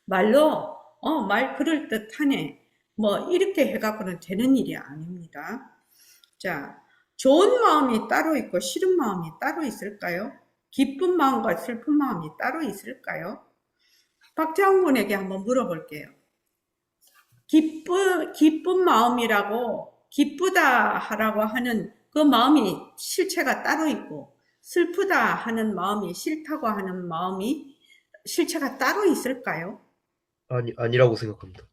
말로 말 그럴듯하네 뭐 이렇게 해갖고는 되는 일이 아닙니다. 자, 좋은 마음이 따로 있고 싫은 마음이 따로 있을까요? 기쁜 마음과 슬픈 마음이 따로 있을까요? 박장군에게 한번 물어볼게요. 기쁜 마음이라고 기쁘다라고 하는 그 마음이 실체가 따로 있고 슬프다 하는 마음이 싫다고 하는 마음이 실체가 따로 있을까요? 아니라고 생각합니다.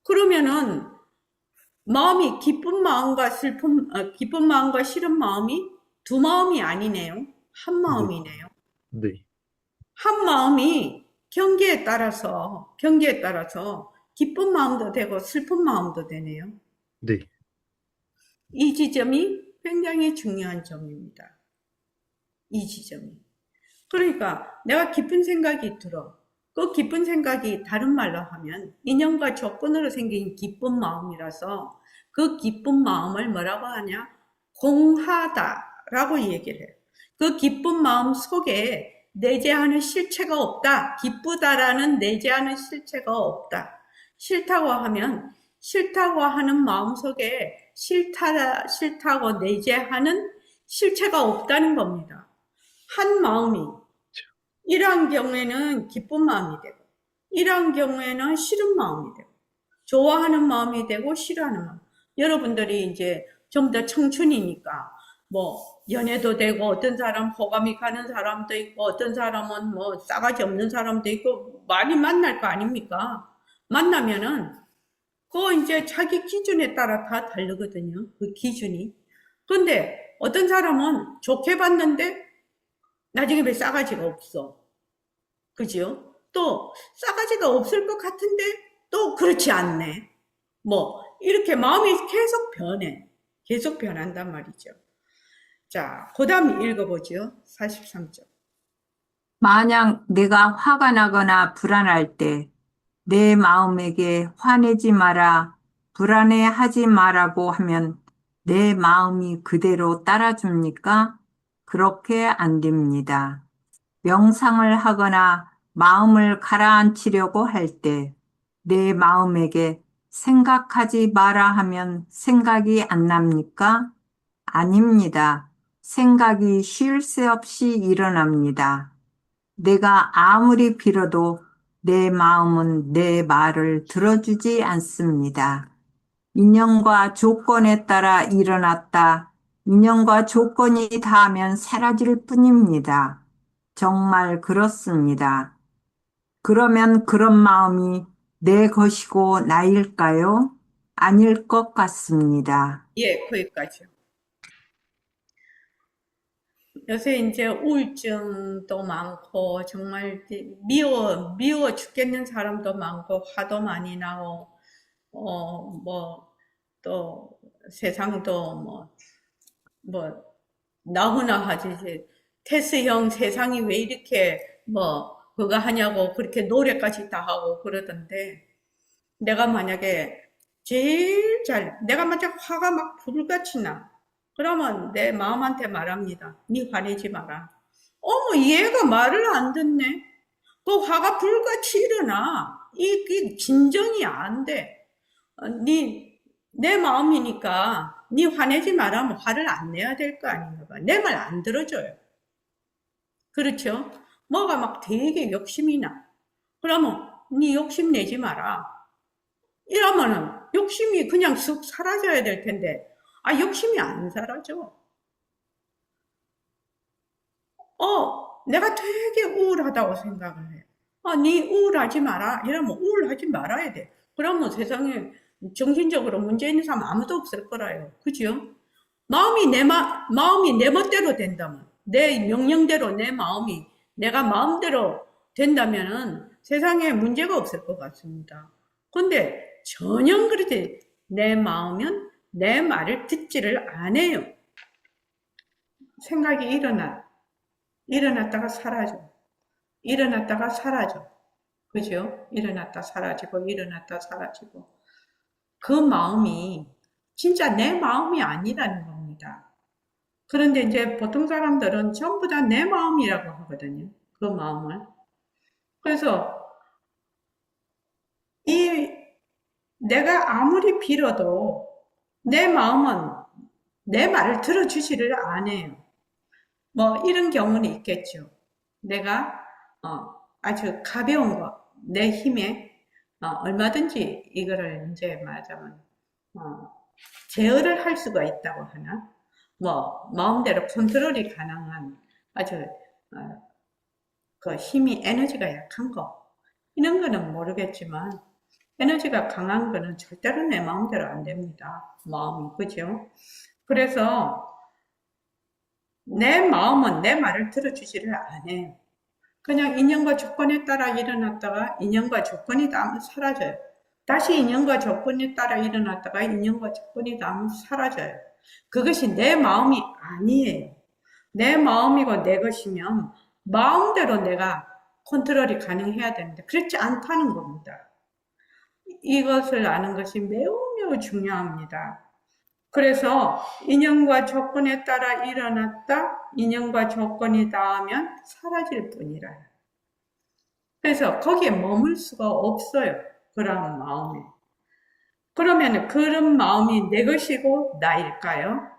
그러면은 마음이 기쁜 마음과 기쁜 마음과 싫은 마음이 두 마음이 아니네요. 한 마음이네요. 네, 한 마음이 경계에 따라서 기쁜 마음도 되고 슬픈 마음도 되네요. 네, 이 지점이 굉장히 중요한 점입니다. 이 지점이. 그러니까 내가 기쁜 생각이 들어. 그 기쁜 생각이 다른 말로 하면 인연과 조건으로 생긴 기쁜 마음이라서 그 기쁜 마음을 뭐라고 하냐? 공하다라고 얘기를 해요. 그 기쁜 마음 속에 내재하는 실체가 없다. 기쁘다라는 내재하는 실체가 없다. 싫다고 하면 싫다고 하는 마음 속에 싫다고 내재하는 실체가 없다는 겁니다. 한 마음이 이러한 경우에는 기쁜 마음이 되고 이러한 경우에는 싫은 마음이 되고 좋아하는 마음이 되고 싫어하는 마음. 여러분들이 이제 좀 더 청춘이니까 뭐 연애도 되고 어떤 사람 호감이 가는 사람도 있고 어떤 사람은 뭐 싸가지 없는 사람도 있고 많이 만날 거 아닙니까? 만나면은 그 이제 자기 기준에 따라 다 다르거든요. 그 기준이. 근데 어떤 사람은 좋게 봤는데 나중에 왜 싸가지가 없어? 그죠? 또 싸가지가 없을 것 같은데 또 그렇지 않네. 뭐 이렇게 마음이 계속 변해. 계속 변한단 말이죠. 자, 그 다음 읽어보죠. 43절. 만약 내가 화가 나거나 불안할 때 내 마음에게 화내지 마라, 불안해하지 마라고 하면 내 마음이 그대로 따라줍니까? 그렇게 안 됩니다. 명상을 하거나 마음을 가라앉히려고 할 때 내 마음에게 생각하지 마라 하면 생각이 안 납니까? 아닙니다. 생각이 쉴 새 없이 일어납니다. 내가 아무리 빌어도 내 마음은 내 말을 들어주지 않습니다. 인연과 조건에 따라 일어났다. 인연과 조건이 닿으면 사라질 뿐입니다. 정말 그렇습니다. 그러면 그런 마음이 내 것이고 나일까요? 아닐 것 같습니다. 예, 거기까지요. 요새 이제 우울증도 많고, 정말 미워 죽겠는 사람도 많고, 화도 많이 나고, 또 세상도 나ಹು나 하지. 이제 테스 형 세상이 왜 이렇게 그거 하냐고 그렇게 노래까지 다 하고 그러던데, 내가 만약에 내가 만약 화가 막 불같이 나. 그러면 내 마음한테 말합니다. 니 화내지 마라. 어머, 얘가 말을 안 듣네. 그 화가 불같이 일어나. 이게 진정이 안 돼. 내 마음이니까 니 화내지 마라. 뭐 화를 안 내야 될 거 아닌가 봐. 내 말 안 들어줘요. 그렇죠? 뭐가 막 되게 욕심이 나. 그러면 니 욕심 내지 마라. 이러면은 욕심이 그냥 쑥 사라져야 될 텐데, 욕심이 안 사라져. 내가 되게 우울하다고 생각을 해. 니 우울하지 마라. 이러면 우울하지 말아야 돼. 그러면 세상에 정신적으로 문제 있는 사람 아무도 없을 거라요. 그죠? 마음이 내 멋대로 된다면, 내 명령대로 내가 마음대로 된다면은 세상에 문제가 없을 것 같습니다. 근데 전혀 그렇지. 내 마음은 내 말을 듣지를 안 해요. 생각이 일어났다가 사라져. 일어났다가 사라져. 그죠? 일어났다 사라지고, 일어났다 사라지고. 그 마음이 진짜 내 마음이 아니라는 겁니다. 그런데 이제 보통 사람들은 전부 다 내 마음이라고 하거든요. 그 마음을. 그래서 내가 아무리 빌어도 내 마음은 내 말을 들어주지를 않아요. 이런 경우는 있겠죠. 내가 아주 가벼운 거, 내 힘에 얼마든지 이거를 이제 말하자면 제어를 할 수가 있다고 하나? 마음대로 컨트롤이 가능한 아주 그 힘이 에너지가 약한 거 이런 거는 모르겠지만 에너지가 강한 거는 절대로 내 마음대로 안 됩니다. 마음이 그죠? 그래서 내 마음은 내 말을 들어주지를 않아요. 그냥 인연과 조건에 따라 일어났다가 인연과 조건이 다 사라져요. 다시 인연과 조건에 따라 일어났다가 인연과 조건이 다 사라져요. 그것이 내 마음이 아니에요. 내 마음이고 내 것이면 마음대로 내가 컨트롤이 가능해야 되는데 그렇지 않다는 겁니다. 이것을 아는 것이 매우 매우 중요합니다. 그래서 인연과 조건에 따라 일어났다, 인연과 조건이 닿으면 사라질 뿐이라. 그래서 거기에 머물 수가 없어요. 그런 마음에. 그러면 그런 마음이 내 것이고 나일까요?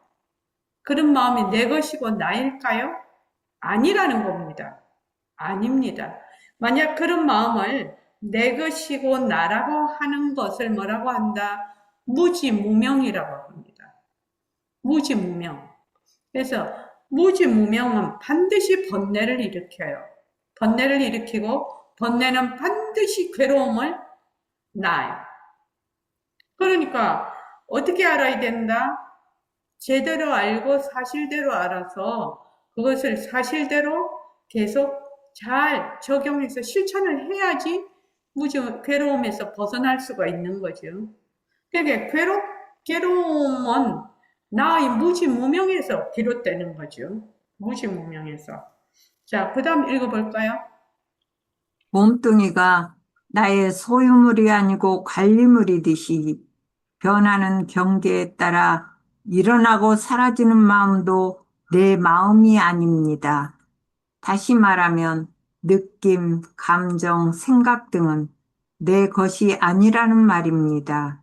그런 마음이 내 것이고 나일까요? 아니라는 겁니다. 아닙니다. 만약 그런 마음을 내 것이고 나라고 하는 것을 뭐라고 한다? 무지무명이라고 합니다. 무지무명. 그래서 무지무명은 반드시 번뇌를 일으켜요. 번뇌를 일으키고 번뇌는 반드시 괴로움을 낳아요. 그러니까 어떻게 알아야 된다? 제대로 알고 사실대로 알아서 그것을 사실대로 계속 잘 적용해서 실천을 해야지 괴로움에서 벗어날 수가 있는 거죠. 그러니까 괴로움은 나의 무지무명에서 비롯되는 거죠. 무지무명에서. 자, 그 다음 읽어볼까요? 몸뚱이가 나의 소유물이 아니고 관리물이듯이 변하는 경계에 따라 일어나고 사라지는 마음도 내 마음이 아닙니다. 다시 말하면 느낌, 감정, 생각 등은 내 것이 아니라는 말입니다.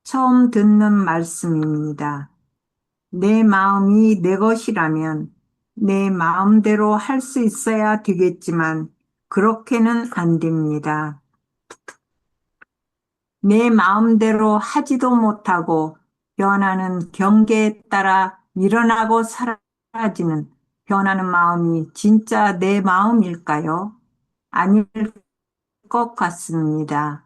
처음 듣는 말씀입니다. 내 마음이 내 것이라면 내 마음대로 할 수 있어야 되겠지만 그렇게는 안 됩니다. 내 마음대로 하지도 못하고 변하는 경계에 따라 일어나고 사라지는 변하는 마음이 진짜 내 마음일까요? 아닐 것 같습니다.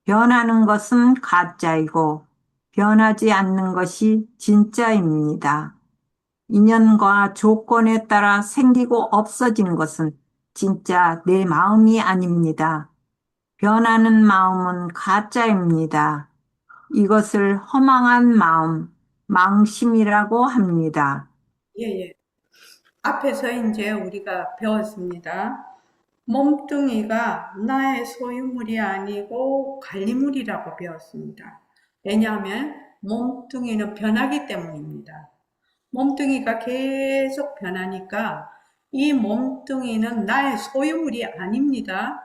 변하는 것은 가짜이고 변하지 않는 것이 진짜입니다. 인연과 조건에 따라 생기고 없어지는 것은 진짜 내 마음이 아닙니다. 변하는 마음은 가짜입니다. 이것을 허망한 마음, 망심이라고 합니다. 예. 앞에서 이제 우리가 배웠습니다. 몸뚱이가 나의 소유물이 아니고 관리물이라고 배웠습니다. 왜냐하면 몸뚱이는 변하기 때문입니다. 몸뚱이가 계속 변하니까 이 몸뚱이는 나의 소유물이 아닙니다.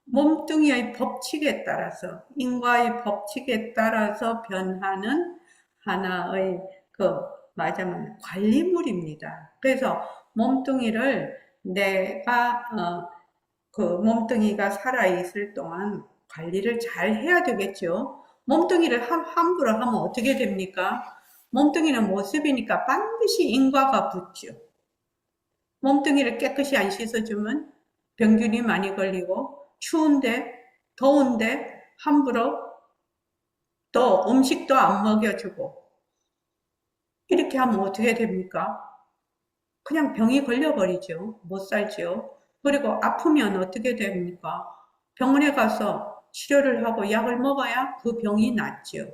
몸뚱이의 법칙에 따라서, 인과의 법칙에 따라서 변하는 하나의 말하자면 관리물입니다. 그래서 몸뚱이를 내가 그 몸뚱이가 살아있을 동안 관리를 잘 해야 되겠죠. 몸뚱이를 함부로 하면 어떻게 됩니까? 몸뚱이는 모습이니까 반드시 인과가 붙죠. 몸뚱이를 깨끗이 안 씻어주면 병균이 많이 걸리고 추운데 더운데 함부로 또 음식도 안 먹여주고 이렇게 하면 어떻게 됩니까? 그냥 병이 걸려버리죠. 못 살죠. 그리고 아프면 어떻게 됩니까? 병원에 가서 치료를 하고 약을 먹어야 그 병이 낫죠.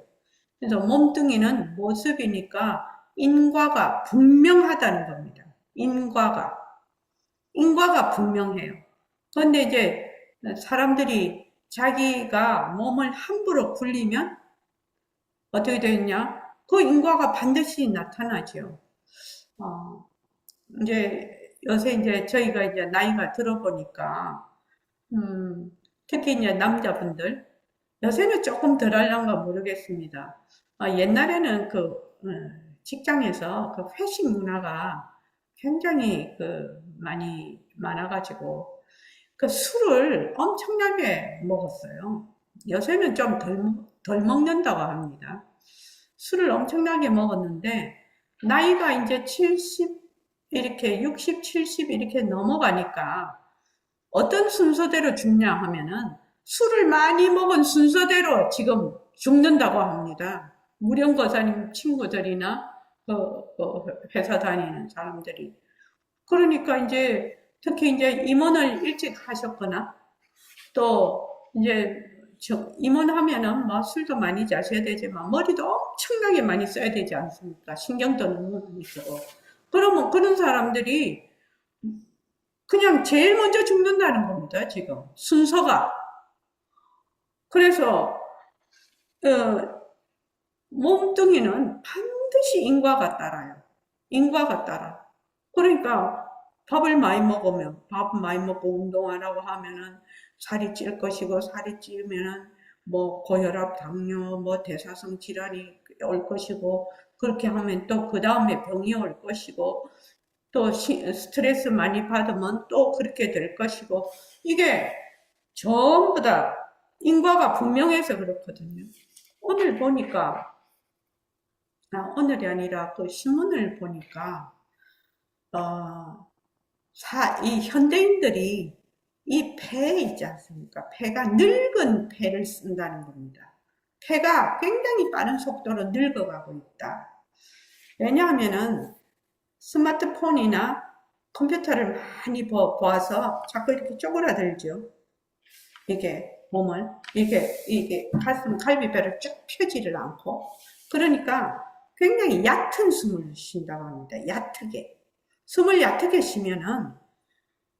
그래서 몸뚱이는 모습이니까 인과가 분명하다는 겁니다. 인과가 분명해요. 그런데 이제 사람들이 자기가 몸을 함부로 굴리면 어떻게 되느냐? 그 인과가 반드시 나타나죠. 이제 요새 이제 저희가 이제 나이가 들어보니까, 특히 이제 남자분들, 요새는 조금 덜 할란가 모르겠습니다. 옛날에는 직장에서 그 회식 문화가 굉장히 많이 많아가지고, 그 술을 엄청나게 먹었어요. 요새는 좀 덜 먹는다고 합니다. 술을 엄청나게 먹었는데 나이가 이제 70 이렇게 60, 70 이렇게 넘어가니까 어떤 순서대로 죽냐 하면은 술을 많이 먹은 순서대로 지금 죽는다고 합니다. 무령거사님 친구들이나 회사 다니는 사람들이. 그러니까 이제 특히 이제 임원을 일찍 하셨거나 또 이제 임원하면은 뭐 술도 많이 자셔야 되지만 머리도 엄청나게 많이 써야 되지 않습니까? 신경도 너무 많이 쓰고. 그러면 그런 사람들이 그냥 제일 먼저 죽는다는 겁니다, 지금. 순서가. 그래서, 몸뚱이는 반드시 인과가 따라요. 인과가 따라. 그러니까 밥을 많이 먹으면, 밥 많이 먹고 운동 안 하고 하면은 살이 찔 것이고, 살이 찌면은 뭐 고혈압, 당뇨, 뭐 대사성 질환이 올 것이고, 그렇게 하면 또 그 다음에 병이 올 것이고, 또 스트레스 많이 받으면 또 그렇게 될 것이고, 이게 전부 다 인과가 분명해서 그렇거든요. 오늘 보니까, 오늘이 아니라 그 신문을 보니까, 이 현대인들이 이 폐 있지 않습니까? 폐가 늙은 폐를 쓴다는 겁니다. 폐가 굉장히 빠른 속도로 늙어가고 있다. 왜냐하면은 스마트폰이나 컴퓨터를 많이 보아서 자꾸 이렇게 쪼그라들죠. 이게 몸을, 이게 가슴, 갈비뼈를 쭉 펴지를 않고. 그러니까 굉장히 얕은 숨을 쉰다고 합니다. 얕게. 숨을 얕게 쉬면은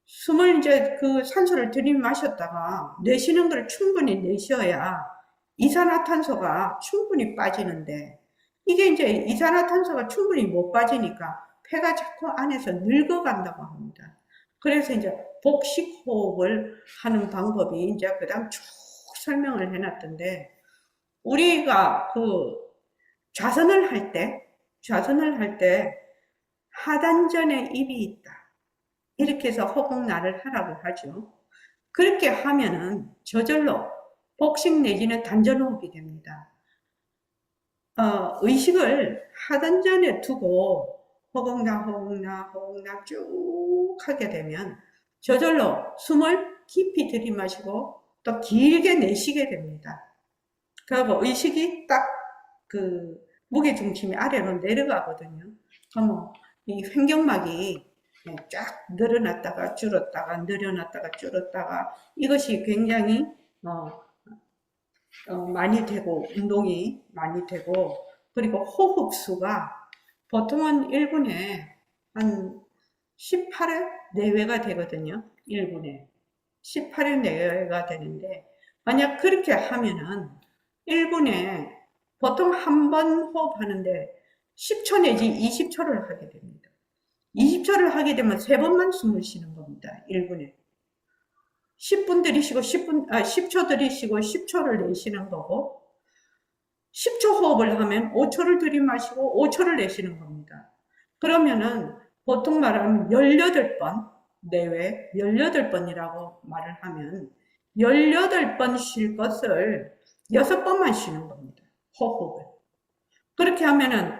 숨을 이제 그 산소를 들이마셨다가 내쉬는 걸 충분히 내쉬어야 이산화탄소가 충분히 빠지는데 이게 이제 이산화탄소가 충분히 못 빠지니까 폐가 자꾸 안에서 늙어간다고 합니다. 그래서 이제 복식 호흡을 하는 방법이 이제 그다음 쭉 설명을 해놨던데 우리가 그 좌선을 할 때 하단전에 입이 있다. 이렇게 해서 허공nar을 하라고 하죠. 그렇게 하면은 저절로 복식 내지는 단전호흡이 됩니다. 의식을 하단전에 두고 허공나 쭉 하게 되면 저절로 숨을 깊이 들이마시고 또 길게 내쉬게 됩니다. 그리고 의식이 딱 그 무게중심이 아래로 내려가거든요. 그러면 이 횡격막이 쫙 늘어났다가 줄었다가 늘어났다가 줄었다가 이것이 굉장히 많이 되고 운동이 많이 되고 그리고 호흡수가 보통은 1분에 한 18회 내외가 되거든요. 1분에 18회 내외가 되는데 만약 그렇게 하면은 1분에 보통 한 번 호흡하는데 10초 내지 20초를 하게 됩니다. 20초를 하게 되면 3번만 숨을 쉬는 겁니다. 1분에. 10분 들이쉬고 10초 들이쉬고 10초를 내쉬는 거고 10초 호흡을 하면 5초를 들이마시고 5초를 내쉬는 겁니다. 그러면은 보통 말하면 18번 내외 18번이라고 말을 하면 18번 쉴 것을 6번만 쉬는 겁니다. 호흡을. 그렇게 하면은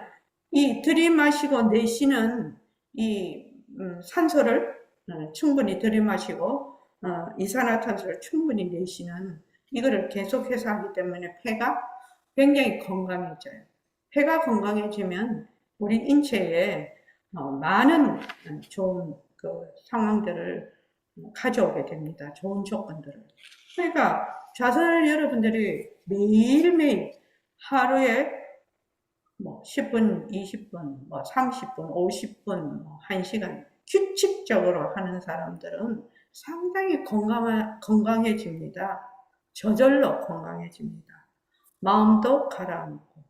이 들이마시고 내쉬는 이 산소를 충분히 들이마시고 이산화탄소를 충분히 내쉬는 이거를 계속해서 하기 때문에 폐가 굉장히 건강해져요. 폐가 건강해지면 우리 인체에 많은 좋은 그 상황들을 가져오게 됩니다. 좋은 조건들을. 그러니까 좌선을 여러분들이 매일매일 하루에 뭐 10분, 20분, 뭐 30분, 50분, 뭐 1시간 규칙적으로 하는 사람들은 상당히 건강해집니다. 저절로 건강해집니다. 마음도 가라앉고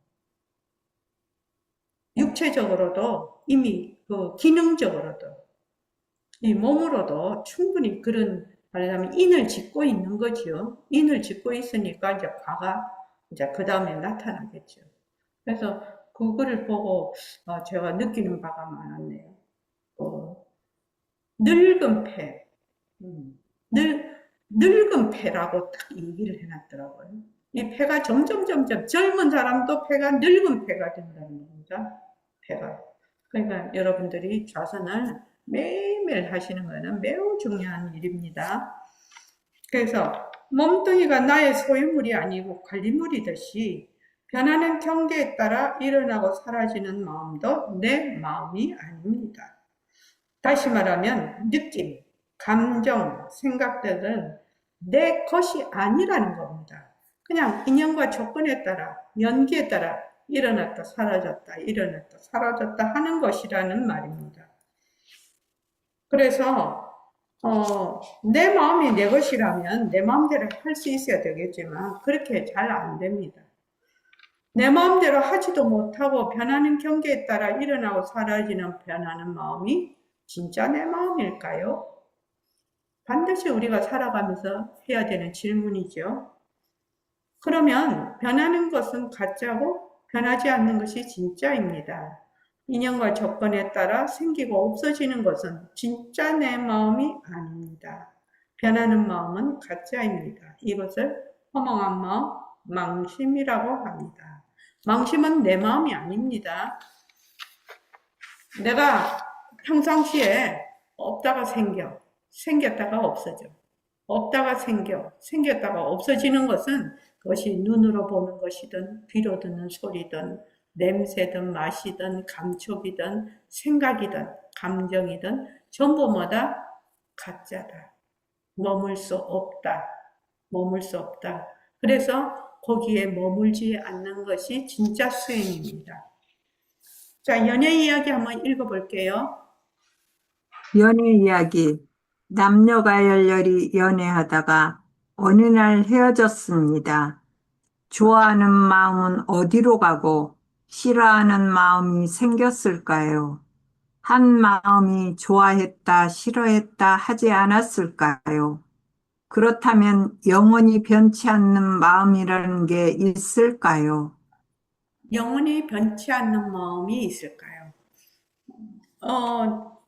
육체적으로도 이미 그 기능적으로도 이 몸으로도 충분히 그런 말하자면 인을 짓고 있는 거지요. 인을 짓고 있으니까 이제 과가 이제 그 다음에 나타나겠죠. 그래서 그거를 보고 제가 느끼는 바가 많았네요. 늙은 폐, 늙은 폐라고 딱 얘기를 해놨더라고요. 이 폐가 점점 젊은 사람도 폐가 늙은 폐가 된다는 겁니다. 폐가. 그러니까 여러분들이 좌선을 매일매일 하시는 것은 매우 중요한 일입니다. 그래서 몸뚱이가 나의 소유물이 아니고 관리물이듯이 변하는 경계에 따라 일어나고 사라지는 마음도 내 마음이 아닙니다. 다시 말하면 느낌, 감정, 생각들은 내 것이 아니라는 겁니다. 그냥 인연과 조건에 따라, 연기에 따라 일어났다 사라졌다 일어났다 사라졌다 하는 것이라는 말입니다. 그래서 내 마음이 내 것이라면 내 마음대로 할 수 있어야 되겠지만 그렇게 잘 안 됩니다. 내 마음대로 하지도 못하고 변하는 경계에 따라 일어나고 사라지는 변하는 마음이 진짜 내 마음일까요? 반드시 우리가 살아가면서 해야 되는 질문이죠. 그러면 변하는 것은 가짜고 변하지 않는 것이 진짜입니다. 인연과 조건에 따라 생기고 없어지는 것은 진짜 내 마음이 아닙니다. 변하는 마음은 가짜입니다. 이것을 허망한 마음, 망심이라고 합니다. 망심은 내 마음이 아닙니다. 내가 평상시에 없다가 생겨, 생겼다가 없어져. 없다가 생겨, 생겼다가 없어지는 것은 그것이 눈으로 보는 것이든 귀로 듣는 소리든 냄새든 맛이든 감촉이든 생각이든 감정이든 전부마다 가짜다. 머물 수 없다. 머물 수 없다. 그래서 거기에 머물지 않는 것이 진짜 수행입니다. 자, 연애 이야기 한번 읽어볼게요. 연애 이야기. 남녀가 열렬히 연애하다가 어느 날 헤어졌습니다. 좋아하는 마음은 어디로 가고 싫어하는 마음이 생겼을까요? 한 마음이 좋아했다, 싫어했다 하지 않았을까요? 그렇다면 영원히 변치 않는 마음이라는 게 있을까요? 영원히 변치 않는 마음이 있을까요?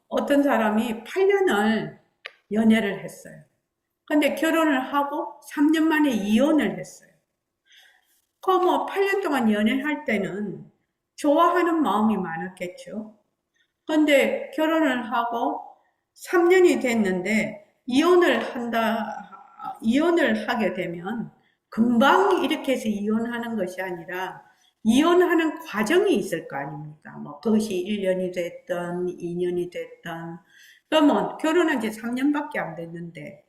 어떤 사람이 8년을 연애를 했어요. 근데 결혼을 하고 3년 만에 이혼을 했어요. 뭐 8년 동안 연애할 때는 좋아하는 마음이 많았겠죠. 근데 결혼을 하고 3년이 됐는데 이혼을 하게 되면 금방 이렇게 해서 이혼하는 것이 아니라 이혼하는 과정이 있을 거 아닙니까? 뭐 그것이 1년이 됐든 2년이 됐든 그러면 결혼한 지 3년밖에 안 됐는데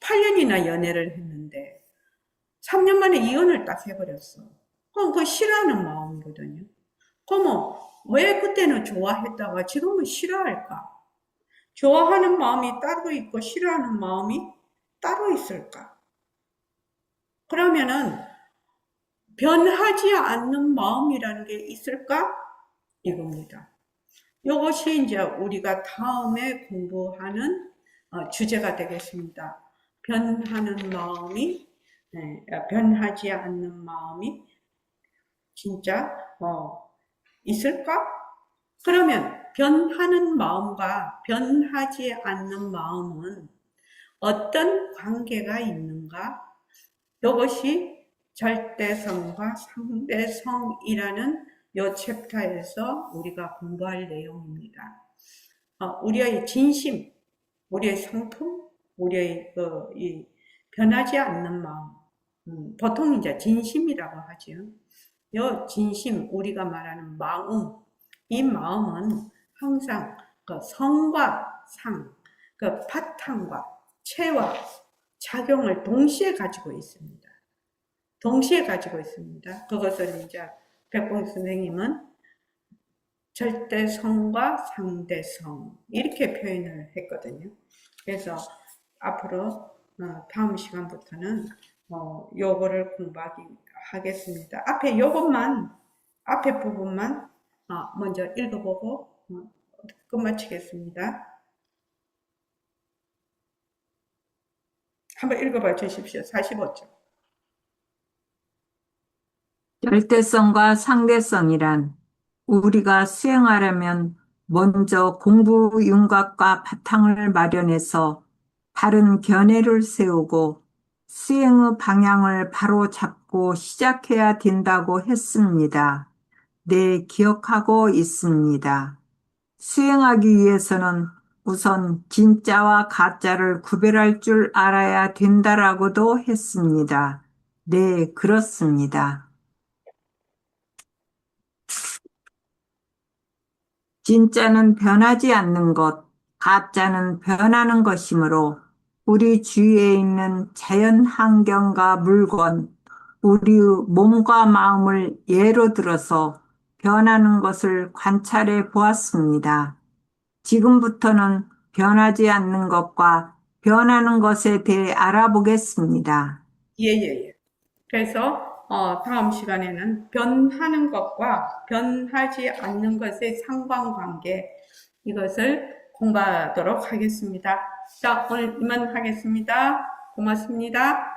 8년이나 연애를 했는데 3년 만에 이혼을 딱 해버렸어. 그럼 그거 싫어하는 마음이거든요. 그러면 왜 그때는 좋아했다가 지금은 싫어할까? 좋아하는 마음이 따로 있고 싫어하는 마음이 따로 있을까? 그러면은 변하지 않는 마음이라는 게 있을까? 이겁니다. 이것이 이제 우리가 다음에 공부하는 주제가 되겠습니다. 변하는 마음이, 변하지 않는 마음이 진짜 있을까? 그러면 변하는 마음과 변하지 않는 마음은 어떤 관계가 있는가? 이것이 절대성과 상대성이라는 이 챕터에서 우리가 공부할 내용입니다. 우리의 진심, 우리의 성품, 우리의 이 변하지 않는 마음, 보통 이제 진심이라고 하죠. 이 진심, 우리가 말하는 마음, 이 마음은 항상 그 성과 상, 그 바탕과 체와 작용을 동시에 가지고 있습니다. 동시에 가지고 있습니다. 그것을 이제 백봉 선생님은 절대성과 상대성 이렇게 표현을 했거든요. 그래서 앞으로 다음 시간부터는 요거를 공부하겠습니다. 앞에 부분만 먼저 읽어보고 끝마치겠습니다. 한번 읽어봐 주십시오. 45쪽. 절대성과 상대성이란 우리가 수행하려면 먼저 공부 윤곽과 바탕을 마련해서 바른 견해를 세우고 수행의 방향을 바로 잡고 시작해야 된다고 했습니다. 네, 기억하고 있습니다. 수행하기 위해서는 우선 진짜와 가짜를 구별할 줄 알아야 된다라고도 했습니다. 네, 그렇습니다. 진짜는 변하지 않는 것, 가짜는 변하는 것이므로 우리 주위에 있는 자연 환경과 물건, 우리의 몸과 마음을 예로 들어서 변하는 것을 관찰해 보았습니다. 지금부터는 변하지 않는 것과 변하는 것에 대해 알아보겠습니다. 예. 그래서 다음 시간에는 변하는 것과 변하지 않는 것의 상관관계 이것을 공부하도록 하겠습니다. 자, 오늘 이만 하겠습니다. 고맙습니다.